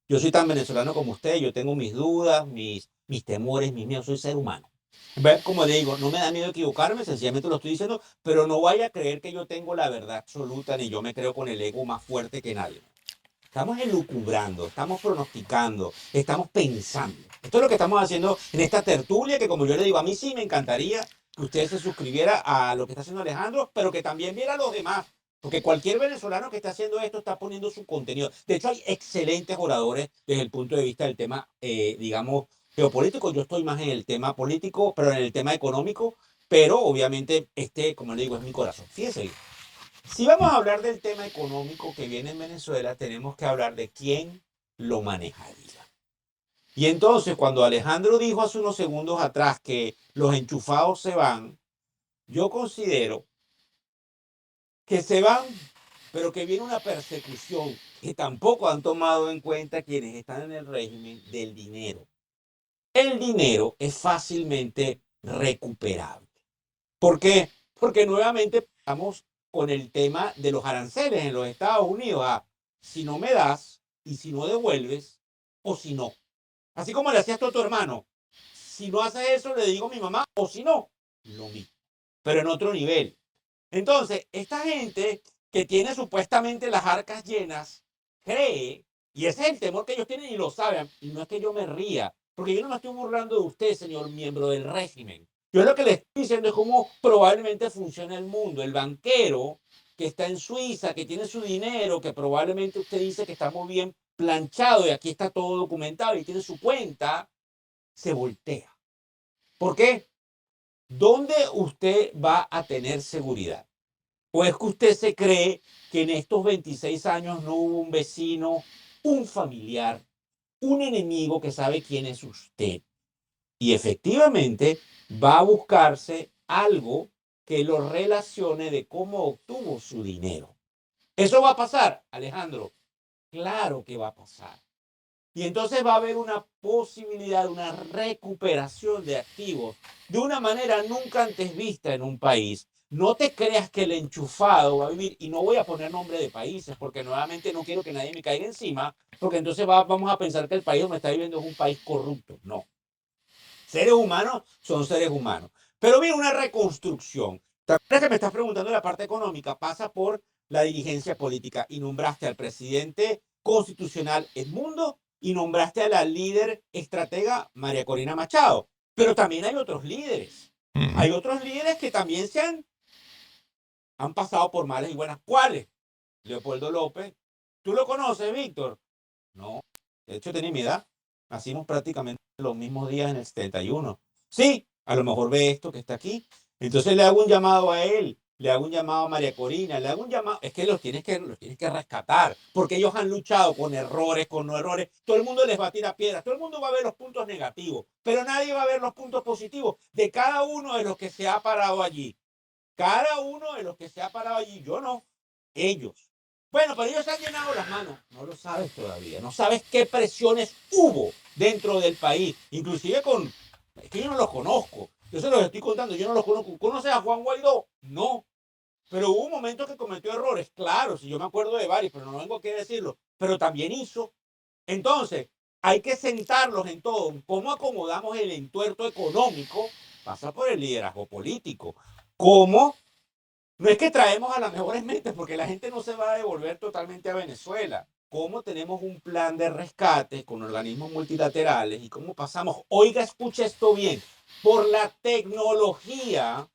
Yo soy tan venezolano como usted, yo tengo mis dudas, mis temores, mis miedos, soy ser humano. ¿Ve? Como le digo, no me da miedo equivocarme, sencillamente lo estoy diciendo, pero no vaya a creer que yo tengo la verdad absoluta, ni yo me creo con el ego más fuerte que nadie. Estamos elucubrando, estamos pronosticando, estamos pensando. Esto es lo que estamos haciendo en esta tertulia, que como yo le digo, a mí sí me encantaría que usted se suscribiera a lo que está haciendo Alejandro, pero que también viera a los demás. Porque cualquier venezolano que está haciendo esto está poniendo su contenido. De hecho, hay excelentes oradores desde el punto de vista del tema, digamos, geopolítico. Yo estoy más en el tema político, pero en el tema económico. Pero obviamente, como le digo, es mi corazón. Fíjese bien. Si vamos a hablar del tema económico que viene en Venezuela, tenemos que hablar de quién lo manejaría. Y entonces, cuando Alejandro dijo hace unos segundos atrás que los enchufados se van, yo considero que se van, pero que viene una persecución que tampoco han tomado en cuenta quienes están en el régimen del dinero. El dinero es fácilmente recuperable. ¿Por qué? Porque nuevamente estamos con el tema de los aranceles en los Estados Unidos. Si no me das y si no devuelves o si no. Así como le hacías tú a tu hermano. Si no haces eso, le digo a mi mamá o si no, lo mismo. Pero en otro nivel. Entonces, esta gente que tiene supuestamente las arcas llenas, cree, y ese es el temor que ellos tienen y lo saben, y no es que yo me ría, porque yo no me estoy burlando de usted, señor miembro del régimen. Yo lo que le estoy diciendo es cómo probablemente funciona el mundo. El banquero que está en Suiza, que tiene su dinero, que probablemente usted dice que está muy bien planchado y aquí está todo documentado y tiene su cuenta, se voltea. ¿Por qué? ¿Dónde usted va a tener seguridad? ¿O es que usted se cree que en estos 26 años no hubo un vecino, un familiar, un enemigo que sabe quién es usted? Y efectivamente va a buscarse algo que lo relacione de cómo obtuvo su dinero. ¿Eso va a pasar, Alejandro? Claro que va a pasar. Y entonces va a haber una posibilidad, una recuperación de activos de una manera nunca antes vista en un país. No te creas que el enchufado va a vivir, y no voy a poner nombre de países, porque nuevamente no quiero que nadie me caiga encima, porque entonces vamos a pensar que el país donde está viviendo es un país corrupto. No. Seres humanos son seres humanos. Pero mira, una reconstrucción. También que me estás preguntando la parte económica, pasa por la dirigencia política y nombraste al presidente constitucional Edmundo y nombraste a la líder estratega María Corina Machado. Pero también hay otros líderes.
Ujú.
Hay otros líderes que también han pasado por malas y buenas. ¿Cuáles? Leopoldo López. ¿Tú lo conoces, Víctor? No. De hecho, tenía mi edad. Nacimos prácticamente los mismos días en el 71. Sí, a lo mejor ve esto que está aquí. Entonces le hago un llamado a él, le hago un llamado a María Corina, le hago un llamado. Es que los tienes que rescatar, porque ellos han luchado con errores, con no errores. Todo el mundo les va a tirar piedras, todo el mundo va a ver los puntos negativos, pero nadie va a ver los puntos positivos de cada uno de los que se ha parado allí. Cada uno de los que se ha parado allí, yo no, ellos. Bueno, pero ellos se han llenado las manos. No lo sabes todavía. No sabes qué presiones hubo dentro del país. Inclusive con... Es que yo no los conozco. Yo se los estoy contando. Yo no los conozco. ¿Conoces a Juan Guaidó? No. Pero hubo un momento que cometió errores. Claro, si yo me acuerdo de varios, pero no vengo aquí a decirlo. Pero también hizo. Entonces, hay que sentarlos en todo. ¿Cómo acomodamos el entuerto económico? Pasa por el liderazgo político. ¿Cómo no es que traemos a las mejores mentes, porque la gente no se va a devolver totalmente a Venezuela? ¿Cómo tenemos un plan de rescate con organismos multilaterales y cómo pasamos, oiga, escucha esto bien, por la tecnología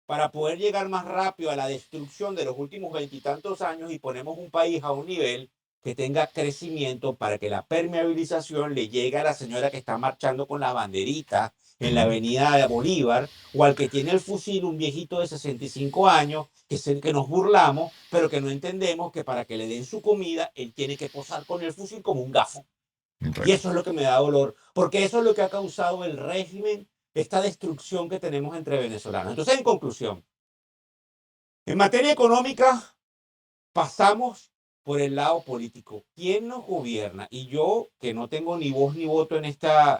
para poder llegar más rápido a la destrucción de los últimos veintitantos años y ponemos un país a un nivel que tenga crecimiento para que la permeabilización le llegue a la señora que está marchando con la banderita en la
Ujú.
avenida de Bolívar, o al que tiene el fusil, un viejito de 65 años, que nos burlamos, pero que no entendemos que para que le den su comida, él tiene que posar con el fusil como un gafo. Y
Exacto.
eso es lo que me da dolor, porque eso es lo que ha causado el régimen, esta destrucción que tenemos entre venezolanos. Entonces, en conclusión, en materia económica, pasamos por el lado político. ¿Quién nos gobierna? Y yo, que no tengo ni voz ni voto en esta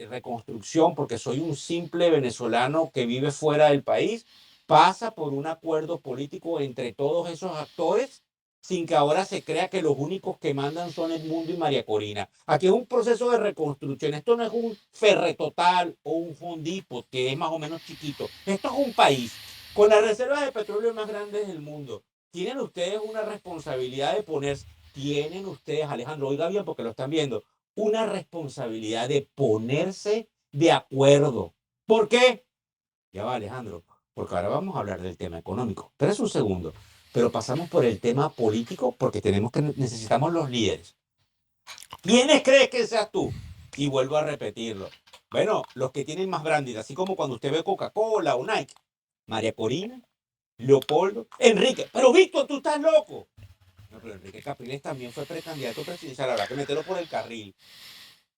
reconstrucción, porque soy un simple venezolano que vive fuera del país, pasa por un acuerdo político entre todos esos actores, sin que ahora se crea que los únicos que mandan son Edmundo y María Corina. Aquí es un proceso de reconstrucción. Esto no es un Ferretotal o un Hondipot, que es más o menos chiquito. Esto es un país con las reservas de petróleo más grandes del mundo. Tienen ustedes una responsabilidad de ponerse, tienen ustedes, Alejandro, oiga bien porque lo están viendo, una responsabilidad de ponerse de acuerdo. ¿Por qué? Ya va, Alejandro, porque ahora vamos a hablar del tema económico. Pero es un segundo. Pero pasamos por el tema político porque necesitamos los líderes. ¿Quiénes crees que seas tú? Y vuelvo a repetirlo. Bueno, los que tienen más branding, así como cuando usted ve Coca-Cola o Nike. María Corina, Leopoldo, Enrique. Pero Víctor, tú estás loco. No, pero Enrique Capriles también fue precandidato presidencial, habrá que meterlo por el carril.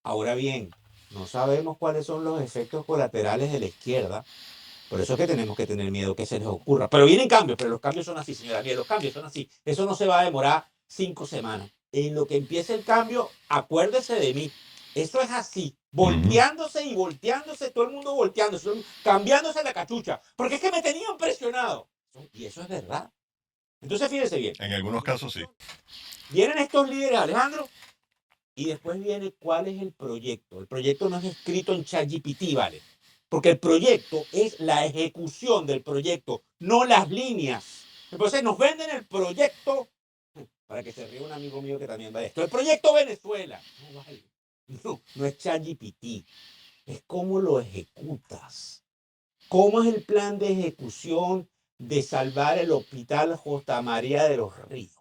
Ahora bien, no sabemos cuáles son los efectos colaterales de la izquierda, por eso es que tenemos que tener miedo que se les ocurra. Pero vienen cambios, pero los cambios son así, señora, mire, los cambios son así. Eso no se va a demorar 5 semanas. En lo que empiece el cambio, acuérdese de mí. Eso es así,
Ujú.
volteándose y volteándose, todo el mundo volteándose, cambiándose la cachucha, porque es que me tenían presionado. Y eso es verdad. Entonces, fíjese bien,
En algunos casos sí.
vienen estos líderes, Alejandro, y después viene cuál es el proyecto. El proyecto no es escrito en ChatGPT, ¿vale? Porque el proyecto es la ejecución del proyecto, no las líneas. Entonces nos venden el proyecto, para que se ríe un amigo mío que también va de esto, el proyecto Venezuela. No vale. No, no es ChatGPT, es cómo lo ejecutas. ¿Cómo es el plan de ejecución de salvar el hospital J. María de los Ríos?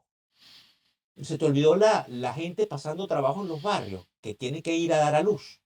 Se te olvidó la gente pasando trabajo en los barrios, que tiene que ir a dar a luz.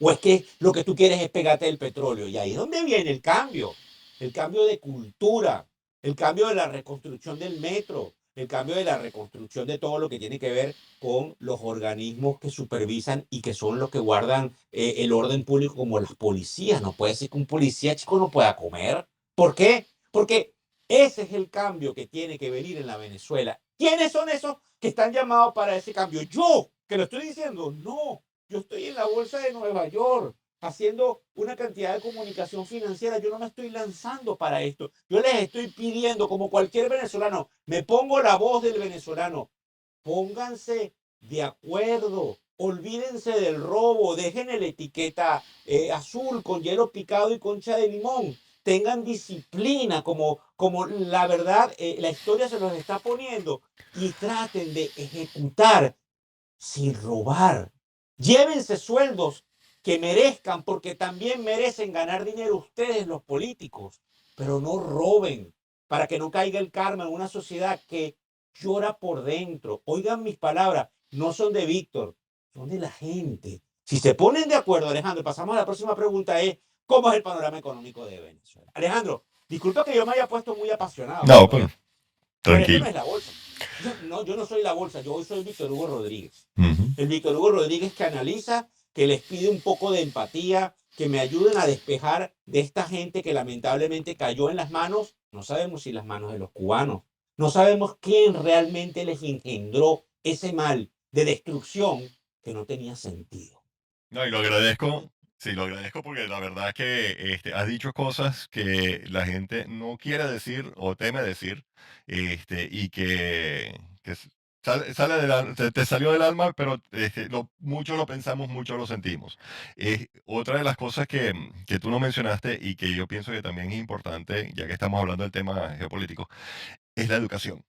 O es que lo que tú quieres es pegarte del petróleo. Y ahí es donde viene el cambio de cultura, el cambio de la reconstrucción del metro, el cambio de la reconstrucción de todo lo que tiene que ver con los organismos que supervisan y que son los que guardan el orden público, como las policías. No puede ser que un policía chico no pueda comer. ¿Por qué? Porque ese es el cambio que tiene que venir en la Venezuela. ¿Quiénes son esos que están llamados para ese cambio? Yo, que lo estoy diciendo, no. Yo estoy en la bolsa de Nueva York haciendo una cantidad de comunicación financiera. Yo no me estoy lanzando para esto. Yo les estoy pidiendo, como cualquier venezolano, me pongo la voz del venezolano. Pónganse de acuerdo. Olvídense del robo. Dejen la etiqueta azul con hielo picado y concha de limón. Tengan disciplina, como la verdad, la historia se los está poniendo. Y traten de ejecutar sin robar. Llévense sueldos que merezcan, porque también merecen ganar dinero ustedes, los políticos, pero no roben para que no caiga el karma en una sociedad que llora por dentro. Oigan mis palabras, no son de Víctor, son de la gente. Si se ponen de acuerdo, Alejandro, pasamos a la próxima pregunta, es ¿cómo es el panorama económico de Venezuela? Alejandro, disculpa que yo me haya puesto muy apasionado,
No, pues
pero esto no
tranquilo.
es la bolsa. Yo no soy la bolsa, yo hoy soy Víctor Hugo Rodríguez.
Ujú.
El Víctor Hugo Rodríguez que analiza, que les pide un poco de empatía, que me ayuden a despejar de esta gente que lamentablemente cayó en las manos, no sabemos si las manos de los cubanos, no sabemos quién realmente les engendró ese mal de destrucción que no tenía sentido.
No, y lo agradezco, sí, lo agradezco porque la verdad es que has dicho cosas que la gente no quiere decir o teme decir, y que sale te salió del alma, pero mucho lo pensamos, mucho lo sentimos. Otra de las cosas que tú no mencionaste y que yo pienso que también es importante, ya que estamos hablando del tema geopolítico, es la educación.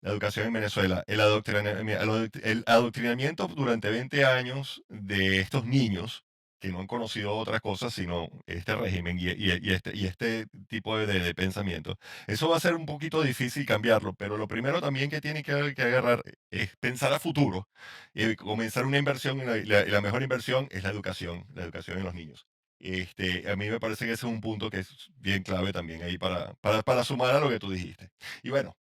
La educación en Venezuela, el adoctrinamiento durante 20 años de estos niños que no han conocido otra cosa sino este régimen y este tipo de pensamiento. Eso va a ser un poquito difícil cambiarlo, pero lo primero también que tiene que agarrar es pensar a futuro y comenzar una inversión, y la mejor inversión es la educación en los niños. A mí me parece que ese es un punto que es bien clave también ahí para sumar a lo que tú dijiste. Y bueno,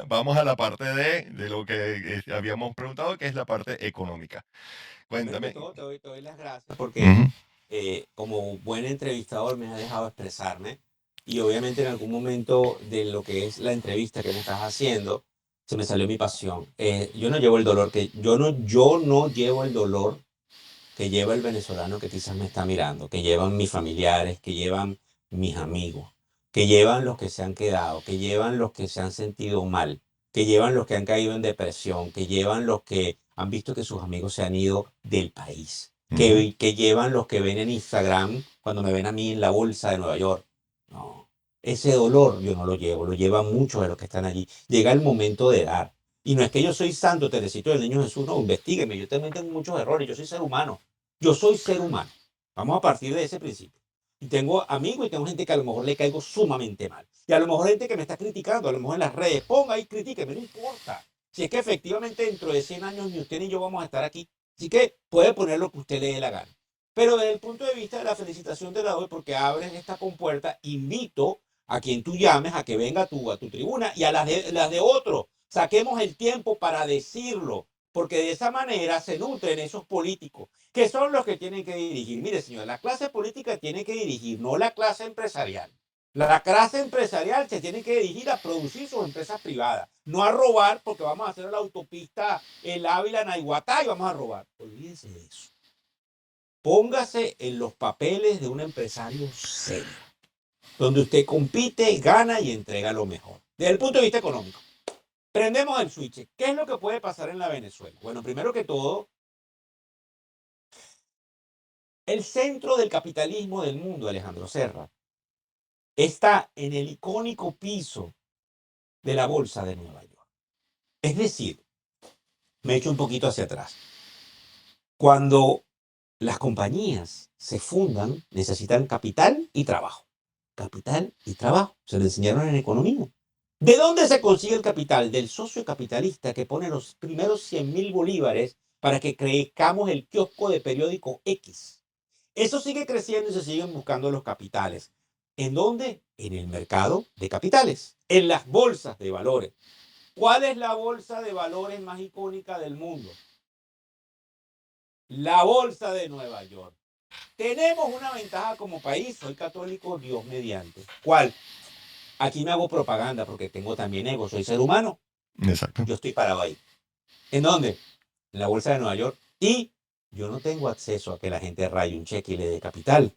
vamos a la parte de lo que habíamos preguntado, que es la parte económica.
Primero que
Cuéntame.
todo, te doy las gracias porque
Ujú,
como buen entrevistador me has dejado expresarme y obviamente en algún momento de lo que es la entrevista que me estás haciendo, se me salió mi pasión. Yo no llevo el dolor yo no llevo el dolor que lleva el venezolano que quizás me está mirando, que llevan mis familiares, que llevan mis amigos, que llevan los que se han quedado, que llevan los que se han sentido mal, que llevan los que han caído en depresión, que llevan los que han visto que sus amigos se han ido del país,
ujú.
que llevan los que ven en Instagram cuando me ven a mí en la bolsa de Nueva York. No, ese dolor yo no lo llevo, lo llevan muchos de los que están allí. Llega el momento de dar. Y no es que yo soy santo, Teresito del Niño Jesús, no, investígueme, yo también tengo muchos errores, yo soy ser humano. Yo soy ser humano. Vamos a partir de ese principio. Y tengo amigos y tengo gente que a lo mejor le caigo sumamente mal. Y a lo mejor gente que me está criticando, a lo mejor en las redes, ponga ahí, critíqueme, no importa. Si es que efectivamente dentro de 100 años ni usted ni yo vamos a estar aquí. Así que puede poner lo que usted le dé la gana. Pero desde el punto de vista de la felicitación de la doy porque abres esta compuerta, invito a quien tú llames a que venga a tu tribuna y a las de otros. Saquemos el tiempo para decirlo, porque de esa manera se nutren esos políticos que son los que tienen que dirigir. Mire, señor, la clase política tiene que dirigir, no la clase empresarial. La clase empresarial se tiene que dirigir a producir sus empresas privadas, no a robar, porque vamos a hacer la autopista El Ávila Naiguatá y vamos a robar. Olvídense de eso. Póngase en los papeles de un empresario serio, donde usted compite, gana y entrega lo mejor. Desde el punto de vista económico. Prendemos el switch. ¿Qué es lo que puede pasar en la Venezuela? Bueno, primero que todo, el centro del capitalismo del mundo, Alejandro Serra, está en el icónico piso de la bolsa de Nueva York. Es decir, me echo un poquito hacia atrás. Cuando las compañías se fundan, necesitan capital y trabajo. Capital y trabajo. Se lo enseñaron en economía. ¿De dónde se consigue el capital? Del socio capitalista que pone los primeros 100.000 bolívares para que crezcamos el kiosco de periódico X. Eso sigue creciendo y se siguen buscando los capitales. ¿En dónde? En el mercado de capitales, en las bolsas de valores. ¿Cuál es la bolsa de valores más icónica del mundo? La bolsa de Nueva York. Tenemos una ventaja como país, soy católico, Dios mediante. ¿Cuál? Aquí me hago propaganda porque tengo también ego, soy ser humano.
Exacto.
Yo estoy parado ahí. ¿En dónde? En la bolsa de Nueva York. Y yo no tengo acceso a que la gente raye un cheque y le dé capital.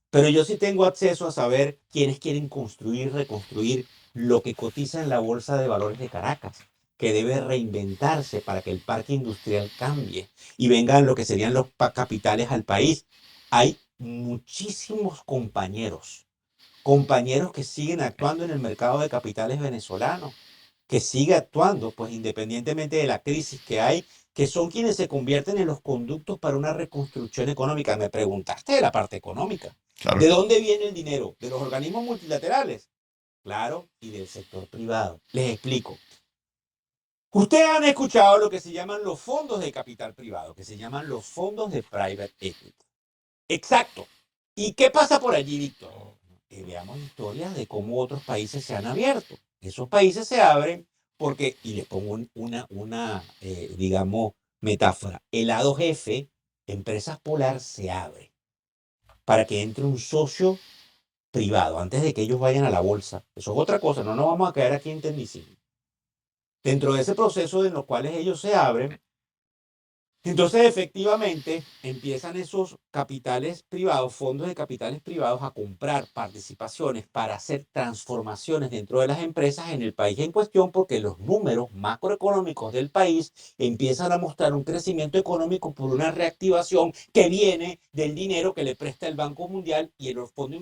Pero yo sí tengo acceso a saber quiénes quieren construir, reconstruir lo que cotiza en la Bolsa de Valores de Caracas, que debe reinventarse para que el parque industrial cambie y vengan lo que serían los capitales al país. Hay muchísimos compañeros que siguen actuando en el mercado de capitales venezolano, que sigue actuando, pues independientemente de la crisis que hay, que son quienes se convierten en los conductos para una reconstrucción económica. Me preguntaste de la parte económica.
Claro.
¿De dónde viene el dinero? ¿De los organismos multilaterales? Claro, y del sector privado. Les explico. Ustedes han escuchado lo que se llaman los fondos de capital privado, que se llaman los fondos de private equity. Exacto. ¿Y qué pasa por allí, Víctor? Veamos historias de cómo otros países se han abierto. Esos países se abren porque, y les pongo digamos, metáfora, el lado jefe, Empresas Polar, se abre para que entre un socio privado antes de que ellos vayan a la bolsa. Eso es otra cosa, no nos vamos a quedar aquí en tecnicismo. Dentro de ese proceso en los cuales ellos se abren, entonces, efectivamente, empiezan esos capitales privados, fondos de capitales privados, a comprar participaciones para hacer transformaciones dentro de las empresas en el país en cuestión, porque los números macroeconómicos del país empiezan a mostrar un crecimiento económico por una reactivación que viene del dinero que le presta el Banco Mundial y el Fondo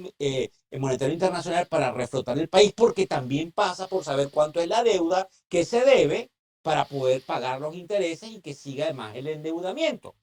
Monetario Internacional para reflotar el país, porque también pasa por saber cuánto es la deuda que se debe para poder pagar los intereses y que siga además el endeudamiento.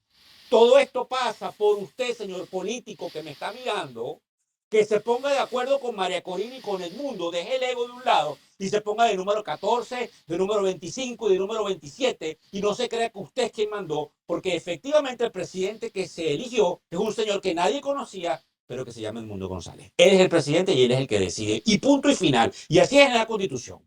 Todo esto pasa por usted, señor político que me está mirando, que se ponga de acuerdo con María Corina y con el mundo, deje el ego de un lado y se ponga de número 14, de número 25 y de número 27 y no se crea que usted es quien mandó, porque efectivamente el presidente que se eligió es un señor que nadie conocía, pero que se llama Edmundo González. Él es el presidente y él es el que decide. Y punto y final. Y así es en la Constitución.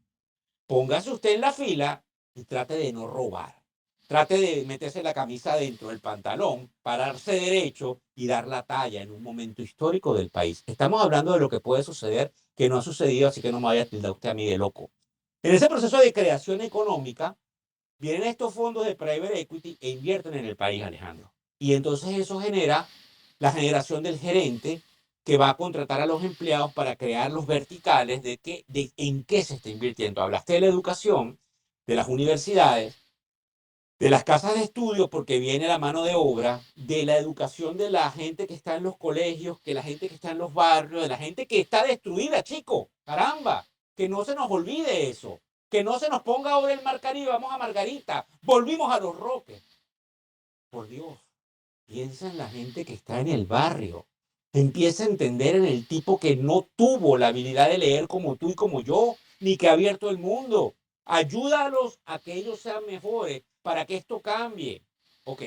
Póngase usted en la fila y trate de no robar. Trate de meterse la camisa dentro del pantalón, pararse derecho y dar la talla en un momento histórico del país. Estamos hablando de lo que puede suceder, que no ha sucedido, así que no me vaya a tildar usted a mí de loco. En ese proceso de creación económica, vienen estos fondos de private equity e invierten en el país, Alejandro. Y entonces eso genera la generación del gerente que va a contratar a los empleados para crear los verticales de en qué se está invirtiendo. Hablaste de la educación, de las universidades, de las casas de estudio, porque viene la mano de obra, de la educación de la gente que está en los colegios, que la gente que está en los barrios, de la gente que está destruida, chico, caramba, que no se nos olvide eso, que no se nos ponga ahora el Mar Caribe, vamos a Margarita, volvimos a Los Roques. Por Dios, piensa en la gente que está en el barrio. Empieza a entender en el tipo que no tuvo la habilidad de leer como tú y como yo, ni que ha abierto el mundo. Ayúdalos a que ellos sean mejores para que esto cambie. Ok,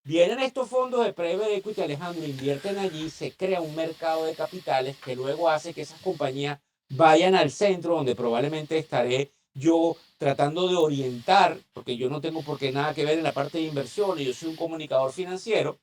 vienen estos fondos de private equity, Alejandro, invierten allí, se crea un mercado de capitales que luego hace que esas compañías vayan al centro donde probablemente estaré yo tratando de orientar, porque yo no tengo por qué nada que ver en la parte de inversiones, yo soy un comunicador financiero,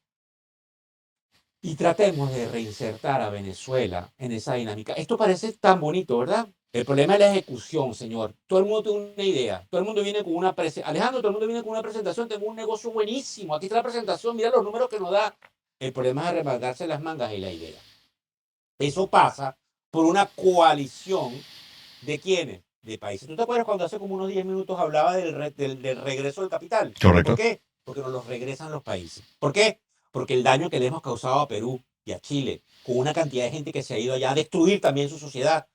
y tratemos de reinsertar a Venezuela en esa dinámica. Esto parece tan bonito, ¿verdad? El problema es la ejecución, señor. Todo el mundo tiene una idea. Todo el mundo viene con una presentación. Alejandro, todo el mundo viene con una presentación. Tengo un negocio buenísimo. Aquí está la presentación. Mira los números que nos da. El problema es arremangarse las mangas y la idea. Eso pasa por una coalición de quiénes? De países. ¿Tú te acuerdas cuando hace como unos 10 minutos hablaba del regreso del capital? ¿Por
Correcto.
qué? Porque nos los regresan los países. ¿Por qué? Porque el daño que le hemos causado a Perú y a Chile, con una cantidad de gente que se ha ido allá a destruir también su sociedad,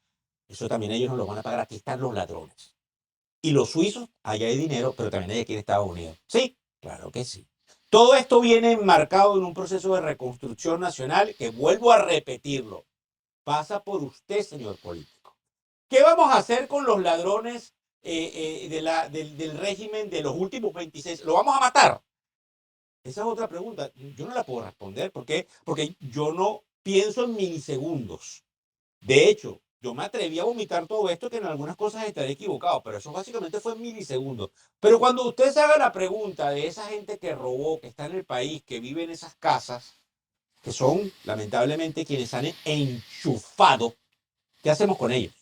eso también ellos nos lo van a pagar. Aquí están los ladrones. Y los suizos, allá hay dinero, pero también hay aquí en Estados Unidos. Sí, claro que sí. Todo esto viene enmarcado en un proceso de reconstrucción nacional que, vuelvo a repetirlo, pasa por usted, señor político. ¿Qué vamos a hacer con los ladrones del régimen de los últimos 26? ¿Lo vamos a matar? Esa es otra pregunta. Yo no la puedo responder. ¿Por qué? Porque yo no pienso en milisegundos. De hecho, yo me atreví a vomitar todo esto que en algunas cosas estaré equivocado, pero eso básicamente fue en milisegundos. Pero cuando usted se haga la pregunta de esa gente que robó, que está en el país, que vive en esas casas, que son lamentablemente quienes han enchufado, ¿qué hacemos con ellos?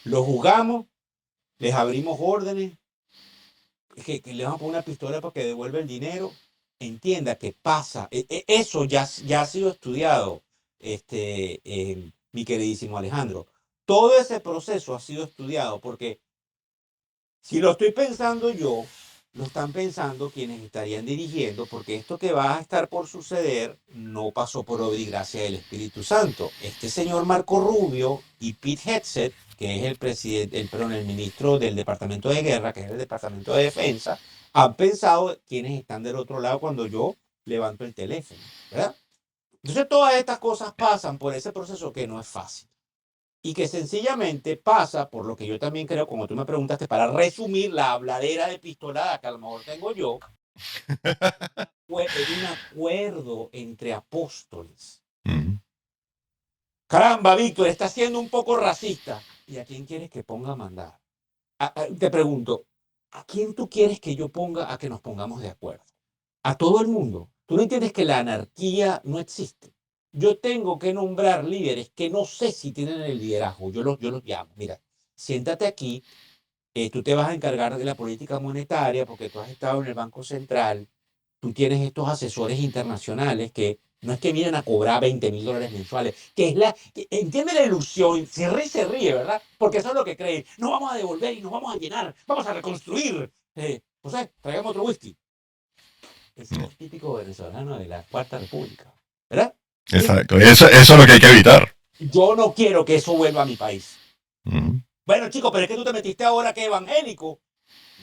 ¿Los juzgamos? ¿Les abrimos órdenes? ¿Que le vamos a poner una pistola para que devuelva el dinero? Entienda que pasa. Eso ya ha sido estudiado, mi queridísimo Alejandro. Todo ese proceso ha sido estudiado porque si lo estoy pensando yo, lo están pensando quienes estarían dirigiendo, porque esto que va a estar por suceder no pasó por obra y gracia del Espíritu Santo. Este señor Marco Rubio y Pete Hegseth, que es el presidente, el ministro del Departamento de Guerra, que es el Departamento de Defensa, han pensado quienes están del otro lado cuando yo levanto el teléfono, ¿verdad? Entonces todas estas cosas pasan por ese proceso que no es fácil y que sencillamente pasa por lo que yo también creo, como tú me preguntaste, para resumir la habladera de pistolada que a lo mejor tengo yo, fue en un acuerdo entre apóstoles. Caramba, Víctor, está siendo un poco racista. ¿Y a quién quieres que ponga a mandar? Te pregunto, ¿a quién tú quieres que yo ponga a que nos pongamos de acuerdo? A todo el mundo. Tú no entiendes que la anarquía no existe. Yo tengo que nombrar líderes que no sé si tienen el liderazgo. Yo los llamo. Mira, siéntate aquí. Tú te vas a encargar de la política monetaria porque tú has estado en el Banco Central. Tú tienes estos asesores internacionales que no es que vienen a cobrar $20,000 mensuales, que es entiende la ilusión, se ríe, ¿verdad? Porque eso es lo que creen. No vamos a devolver y nos vamos a llenar, vamos a reconstruir. No sé, traigamos otro whisky. Ese es típico venezolano de la Cuarta República, ¿verdad?
Exacto. Eso es lo que hay que evitar.
Yo no quiero que eso vuelva a mi país.
Uh-huh.
Bueno, chicos, pero es que tú te metiste ahora que evangélico.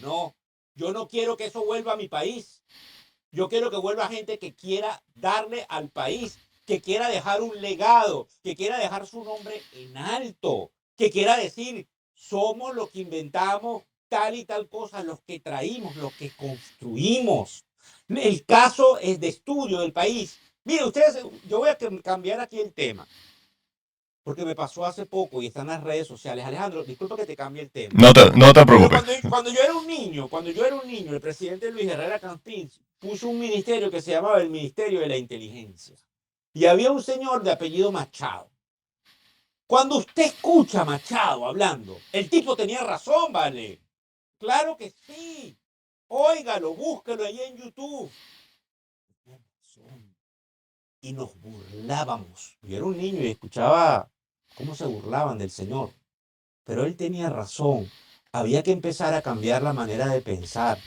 No, yo no quiero que eso vuelva a mi país. Yo quiero que vuelva gente que quiera darle al país, que quiera dejar un legado, que quiera dejar su nombre en alto, que quiera decir, somos los que inventamos tal y tal cosa, los que traímos, los que construimos. El caso es de estudio del país. Mire, ustedes, yo voy a cambiar aquí el tema, porque me pasó hace poco y está en las redes sociales. Alejandro, disculpa que te cambie el tema.
No te
Pero
preocupes.
cuando yo era un niño, el presidente Luis Herrera Campins puso un ministerio que se llamaba el Ministerio de la Inteligencia. Y había un señor de apellido Machado. Cuando usted escucha a Machado hablando, el tipo tenía razón, ¿vale? Claro que sí. Óigalo, búsquelo ahí en YouTube. Tenía razón. Y nos burlábamos. Yo era un niño y escuchaba cómo se burlaban del señor. Pero él tenía razón. Había que empezar a cambiar la manera de pensar.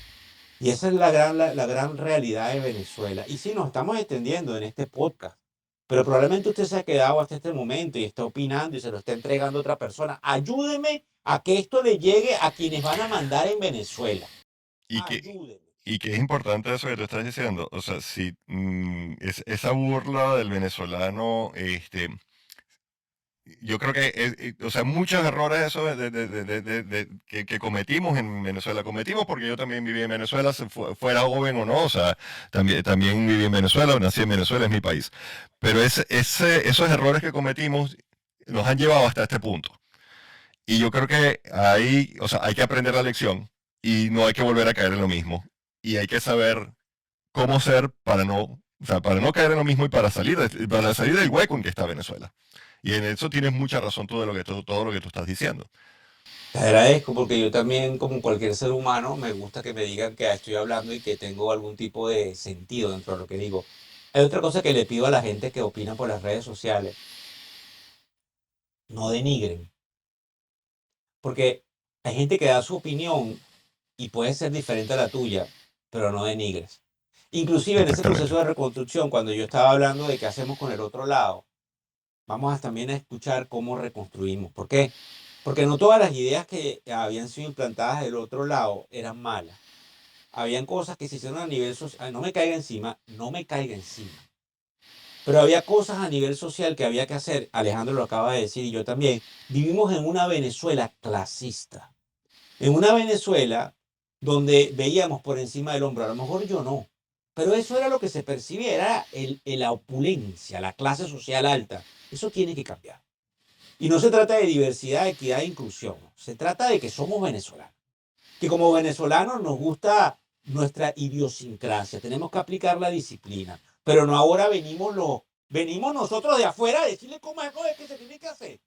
Y esa es la gran realidad de Venezuela. Y sí, nos estamos extendiendo en este podcast, pero probablemente usted se ha quedado hasta este momento y está opinando y se lo está entregando a otra persona. Ayúdeme a que esto le llegue a quienes van a mandar en Venezuela.
Y que,
Ayúdeme.
y que es importante eso que tú estás diciendo. O sea, si esa burla del venezolano, yo creo que, o sea, muchos errores eso que cometimos en Venezuela, cometimos porque yo también viví en Venezuela, fuera joven o no, o sea, también viví en Venezuela, nací en Venezuela, es mi país. Pero esos errores que cometimos nos han llevado hasta este punto. Y yo creo que ahí, o sea, hay que aprender la lección y no hay que volver a caer en lo mismo. Y hay que saber cómo ser para no, o sea, para no caer en lo mismo y para salir del hueco en que está Venezuela. Y en eso tienes mucha razón todo lo que tú estás diciendo.
Te agradezco porque yo también, como cualquier ser humano, me gusta que me digan que estoy hablando y que tengo algún tipo de sentido dentro de lo que digo. Hay otra cosa que le pido a la gente que opina por las redes sociales, no denigren, porque hay gente que da su opinión y puede ser diferente a la tuya, pero no denigres. Inclusive en ese
Exactamente.
proceso de reconstrucción, cuando yo estaba hablando de qué hacemos con el otro lado, vamos también a escuchar cómo reconstruimos. ¿Por qué? Porque no todas las ideas que habían sido implantadas del otro lado eran malas. Habían cosas que se hicieron a nivel social, no me caiga encima, no me caiga encima. Pero había cosas a nivel social que había que hacer. Alejandro lo acaba de decir y yo también. Vivimos en una Venezuela clasista. En una Venezuela donde veíamos por encima del hombro, a lo mejor yo no, pero eso era lo que se percibía, era la opulencia, la clase social alta. Eso tiene que cambiar. Y no se trata de diversidad, equidad e inclusión, se trata de que somos venezolanos, que como venezolanos nos gusta nuestra idiosincrasia, tenemos que aplicar la disciplina, pero no ahora venimos nosotros de afuera a decirle cómo es que se tiene que hacer.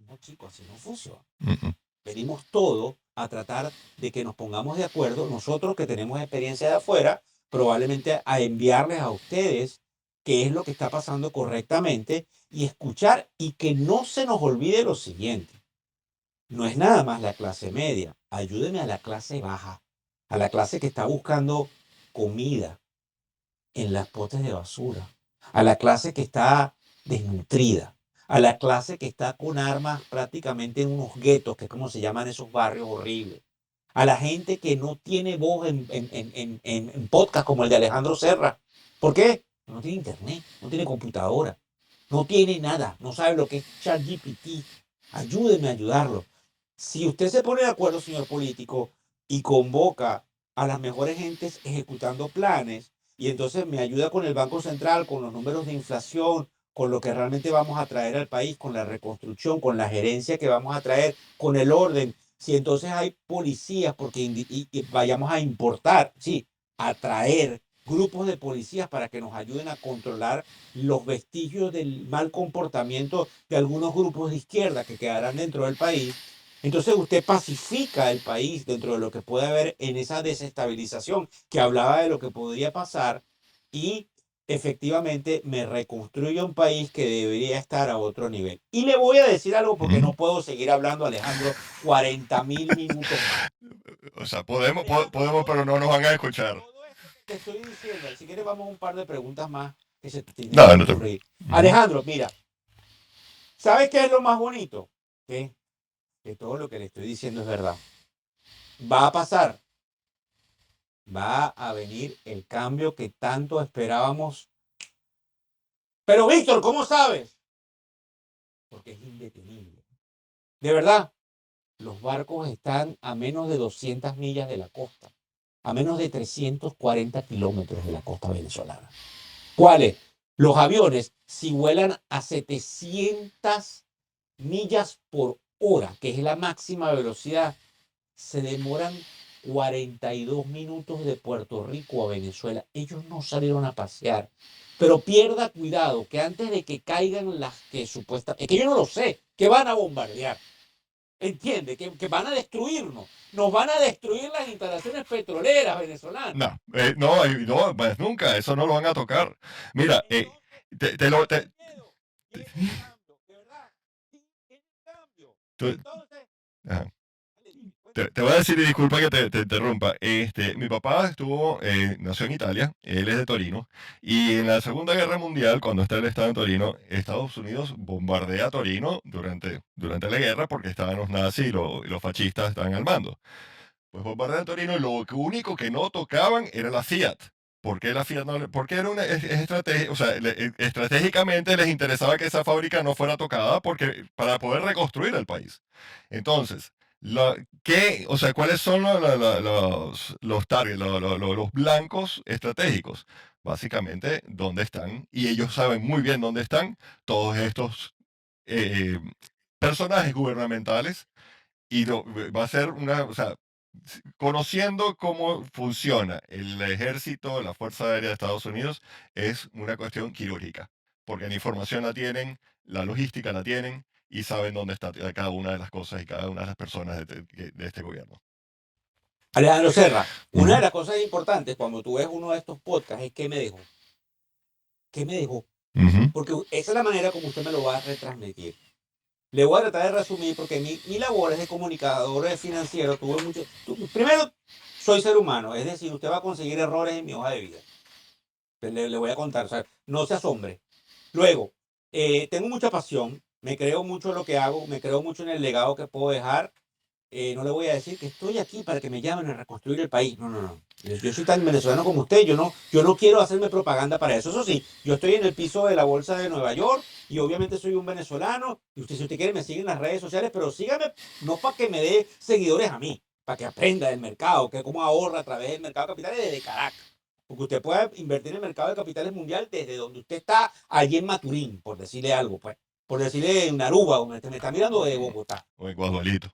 No, chicos, así no funciona.
Uh -uh.
Venimos todos a tratar de que nos pongamos de acuerdo, nosotros que tenemos experiencia de afuera, probablemente a enviarles a ustedes qué es lo que está pasando correctamente y escuchar y que no se nos olvide lo siguiente. No es nada más la clase media, ayúdeme a la clase baja, a la clase que está buscando comida en las potes de basura, a la clase que está desnutrida, a la clase que está con armas prácticamente en unos guetos, que es como se llaman esos barrios horribles, a la gente que no tiene voz en podcast como el de Alejandro Serra. ¿Por qué? No tiene internet, no tiene computadora, no tiene nada, no sabe lo que es ChatGPT. Ayúdeme a ayudarlo. Si usted se pone de acuerdo, señor político, y convoca a las mejores gentes ejecutando planes, y entonces me ayuda con el Banco Central, con los números de inflación, con lo que realmente vamos a traer al país, con la reconstrucción, con la gerencia que vamos a traer, con el orden. Si entonces hay policías, porque y vayamos a importar, sí, a traer grupos de policías para que nos ayuden a controlar los vestigios del mal comportamiento de algunos grupos de izquierda que quedarán dentro del país. Entonces usted pacifica el país dentro de lo que puede haber en esa desestabilización que hablaba de lo que podría pasar y efectivamente me reconstruye un país que debería estar a otro nivel. Y le voy a decir algo porque
Uh
no puedo seguir hablando, Alejandro, 40.000 minutos más.
O sea,
Alejandro,
podemos, pero no nos van a escuchar.
todo esto que te estoy diciendo, si quieres vamos a un par de preguntas más que se te tienen que
No, no te...
ocurrir.
Ujú.
Alejandro, mira, ¿sabes qué es lo más bonito? ¿Qué? Que todo lo que le estoy diciendo es verdad. Va a pasar. va a venir el cambio que tanto esperábamos. Pero Víctor, ¿cómo sabes? Porque es indetenible. De verdad, los barcos están a menos de 200 millas de la costa, a menos de 340 kilómetros de la costa venezolana. ¿Cuáles? Los aviones, si vuelan a 700 millas por hora, que es la máxima velocidad, se demoran 42 minutos de Puerto Rico a Venezuela. Ellos no salieron a pasear. Pero pierda cuidado, que antes de que caigan las que supuestamente... Es que yo no lo sé, que van a bombardear. Entiende, que van a destruirnos. Nos van a destruir las instalaciones petroleras venezolanas.
No, pues nunca, eso no lo van a tocar. Mira,
Entonces,
te lo, te-
miedo.
te-
Viene el cambio, de verdad. Sí, viene el cambio.
tú-
Entonces,
ajá.
cuéntame.
Te voy a decir, y disculpa que te interrumpa. Mi papá nació en Italia, él es de Torino, y en la Segunda Guerra Mundial, cuando él estaba en Torino, Estados Unidos bombardea Torino durante la guerra porque estaban los nazis y los fascistas estaban al mando. Pues bombardea Torino y lo único que no tocaban era la Fiat. ¿Por qué la Fiat no? Porque era es estrategia, o sea, estratégicamente les interesaba que esa fábrica no fuera tocada para poder reconstruir el país. Entonces, o sea, ¿cuáles son los targets, los blancos estratégicos? Básicamente, ¿dónde están? Y ellos saben muy bien dónde están todos estos eh, personajes gubernamentales y va a ser o sea, conociendo cómo funciona el ejército, la Fuerza Aérea de Estados Unidos, es una cuestión quirúrgica, porque la información la tienen, la logística la tienen y saben dónde está cada una de las cosas y cada una de las personas de este gobierno.
Alejandro Serra, una de
Ujú,
las cosas importantes cuando tú ves uno de estos podcasts es qué me dejó. ¿Qué me dejó?
ujú,
Porque esa es la manera como usted me lo va a retransmitir. Le voy a tratar de resumir porque mi labor es de comunicador, de financiero. Primero, soy ser humano, es decir, usted va a conseguir errores en mi hoja de vida. Le voy a contar, o sea, no se asombre. Luego, tengo mucha pasión, me creo mucho en lo que hago, me creo mucho en el legado que puedo dejar. No le voy a decir que estoy aquí para que me llamen a reconstruir el país. No, no, no. Yo soy tan venezolano como usted. Yo no quiero hacerme propaganda para eso. Eso sí, yo estoy en el piso de la bolsa de Nueva York y obviamente soy un venezolano. Y usted, si usted quiere, me sigue en las redes sociales, pero sígame no para que me dé seguidores a mí, para que aprenda del mercado, que cómo ahorra a través del mercado de capitales desde Caracas. Porque usted puede invertir en el mercado de capitales mundial desde donde usted está, allí en Maturín, por decirle algo, pues. Por decirle en Aruba, o me está mirando de Bogotá.
o el Guadualito.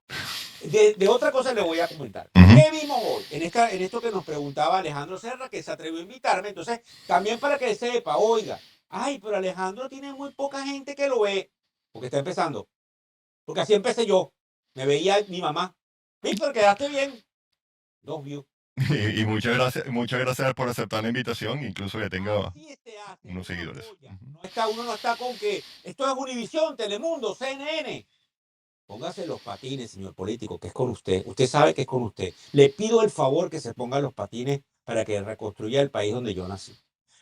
De otra cosa le voy a comentar.
Ujú.
¿Qué vimos hoy? En esto que nos preguntaba Alejandro Serra, que se atrevió a invitarme. Entonces, también para que sepa, oiga, ay, pero Alejandro tiene muy poca gente que lo ve, porque está empezando. Porque así empecé yo. Me veía mi mamá. Víctor, quedaste bien. 2 views.
Y muchas gracias por aceptar la invitación, incluso que tenga
Así se hace,
unos
uno
seguidores.
apoya.
Ujú.
Uno no está con que esto es Univisión, Telemundo, CNN. Póngase los patines, señor político, que es con usted. Usted sabe que es con usted. Le pido el favor que se ponga los patines para que reconstruya el país donde yo nací.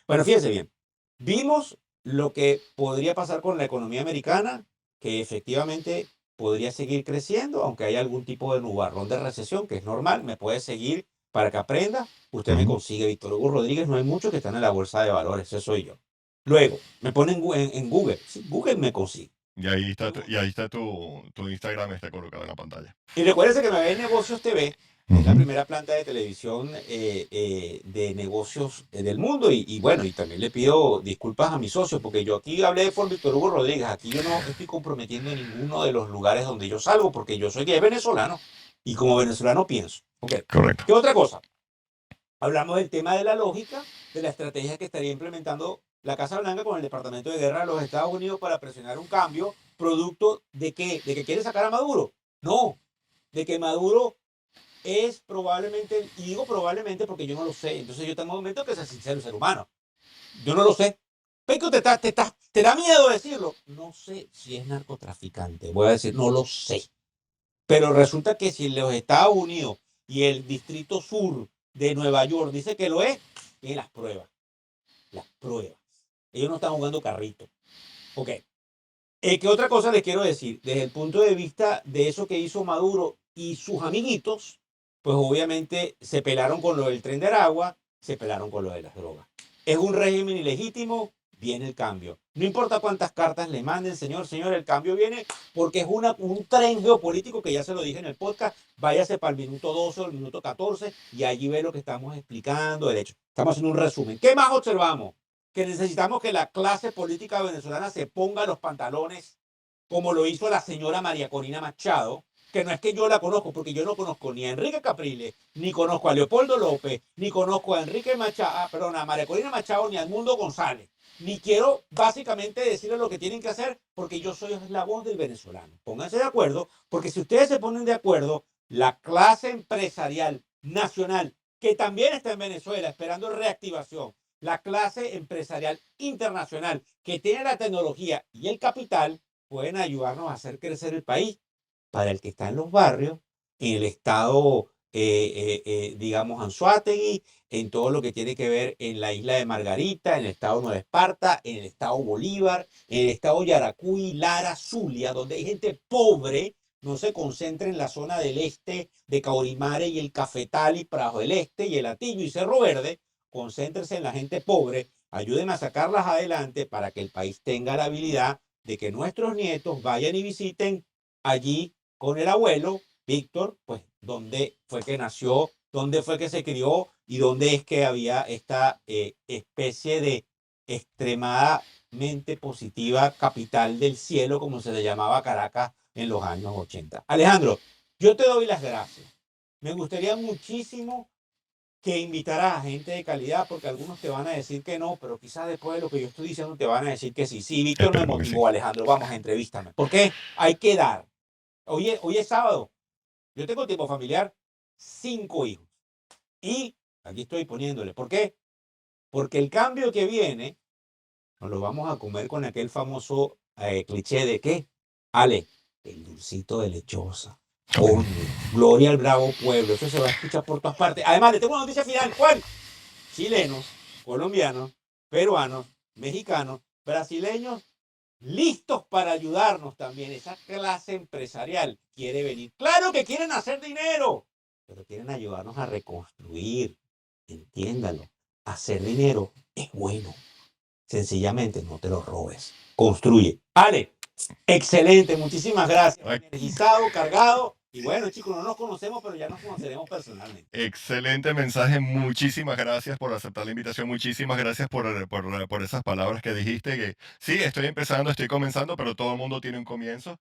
Bueno, fíjense bien. Vimos lo que podría pasar con la economía americana, que efectivamente podría seguir creciendo, aunque haya algún tipo de nubarrón de recesión, que es normal. Me puede seguir para que aprenda. Usted me
Ujú.
consigue Víctor Hugo Rodríguez. No hay muchos que están en la bolsa de valores. Ese soy yo. Luego, me ponen en Google. Sí, Google me consigue.
Y ahí está tu Instagram está colocado en la pantalla.
Y recuérdense que me ve en Negocios TV, que es la
Ujú.
primera planta de televisión de negocios del mundo. Y bueno, y también le pido disculpas a mis socios, porque yo aquí hablé por Víctor Hugo Rodríguez. Aquí yo no estoy comprometiendo en ninguno de los lugares donde yo salgo, porque yo soy venezolano y como venezolano pienso. Ok.
Correcto.
¿Qué otra cosa? Hablamos del tema de la lógica, de la estrategia que estaría implementando la Casa Blanca con el Departamento de Guerra de los Estados Unidos para presionar un cambio, producto de qué, de que quiere sacar a Maduro. No, de que Maduro es probablemente, y digo probablemente porque yo no lo sé, entonces yo tengo un momento que ser sincero ser humano. Yo no lo sé. Peco, te da miedo decirlo. No sé si es narcotraficante. Voy a decir, no lo sé. Pero resulta que si los Estados Unidos y el Distrito Sur de Nueva York dice que lo es, tiene las pruebas. Las pruebas. Ellos no están jugando carrito. Ok. ¿Qué otra cosa les quiero decir? Desde el punto de vista de eso que hizo Maduro y sus amiguitos, pues obviamente se pelaron con lo del Tren de Aragua, se pelaron con lo de las drogas. Es un régimen ilegítimo, viene el cambio. No importa cuántas cartas le manden, señor, el cambio viene porque es un tren geopolítico que ya se lo dije en el podcast. Váyase para el minuto 12 o el minuto 14 y allí ve lo que estamos explicando. De hecho, estamos haciendo un resumen. ¿Qué más observamos? Que necesitamos que la clase política venezolana se ponga los pantalones como lo hizo la señora María Corina Machado, que no es que yo la conozco, porque yo no conozco ni a Enrique Capriles, ni conozco a Leopoldo López, ni conozco a Enrique Machado, perdón, a María Corina Machado, ni a Edmundo González. Ni quiero básicamente decirles lo que tienen que hacer, porque yo soy la voz del venezolano. Pónganse de acuerdo, porque si ustedes se ponen de acuerdo, la clase empresarial nacional, que también está en Venezuela esperando reactivación, la clase empresarial internacional, que tiene la tecnología y el capital, pueden ayudarnos a hacer crecer el país para el que está en los barrios, en el estado, digamos, Anzoátegui, en todo lo que tiene que ver en la isla de Margarita, en el estado Nueva Esparta, en el estado Bolívar, en el estado Yaracuy, Lara, Zulia, donde hay gente pobre, no se concentre en la zona del este de Caurimare y el Cafetal y Prajo del Este y el Atillo y Cerro Verde, concéntrese en la gente pobre, ayuden a sacarlas adelante para que el país tenga la habilidad de que nuestros nietos vayan y visiten allí con el abuelo, Víctor, pues dónde fue que nació, dónde fue que se crió y dónde es que había esta especie de extremadamente positiva capital del cielo, como se le llamaba Caracas en los años 80. Alejandro, yo te doy las gracias. Me gustaría muchísimo que invitaras a gente de calidad, porque algunos te van a decir que no, pero quizás después de lo que yo estoy diciendo te van a decir que sí. Sí, Víctor me
Esperemos que sí.
motivó, Alejandro, vamos, entrevístame. Porque hay que dar. Hoy es sábado, yo tengo tiempo familiar, 5 hijos. Y aquí estoy poniéndole. ¿Por qué? Porque el cambio que viene, nos lo vamos a comer con aquel famoso cliché de ¿qué? Ale, el dulcito de lechosa.
Bueno,
Coño, gloria al bravo pueblo. Eso se va a escuchar por todas partes. Además, le tengo una noticia final. ¿Cuál? Chilenos, colombianos, peruanos, mexicanos, brasileños, listos para ayudarnos también. Esa clase empresarial quiere venir. Claro que quieren hacer dinero, pero quieren ayudarnos a reconstruir. Entiéndalo. Hacer dinero es bueno. Sencillamente no te lo robes. Construye. Ale, excelente, muchísimas gracias.
ay,
Energizado, cargado. Y bueno, chicos, no nos conocemos, pero ya nos conoceremos personalmente.
excelente mensaje. Muchísimas gracias por aceptar la invitación. Muchísimas gracias por esas palabras que dijiste. Que sí, estoy empezando, estoy comenzando, pero todo el mundo tiene un comienzo.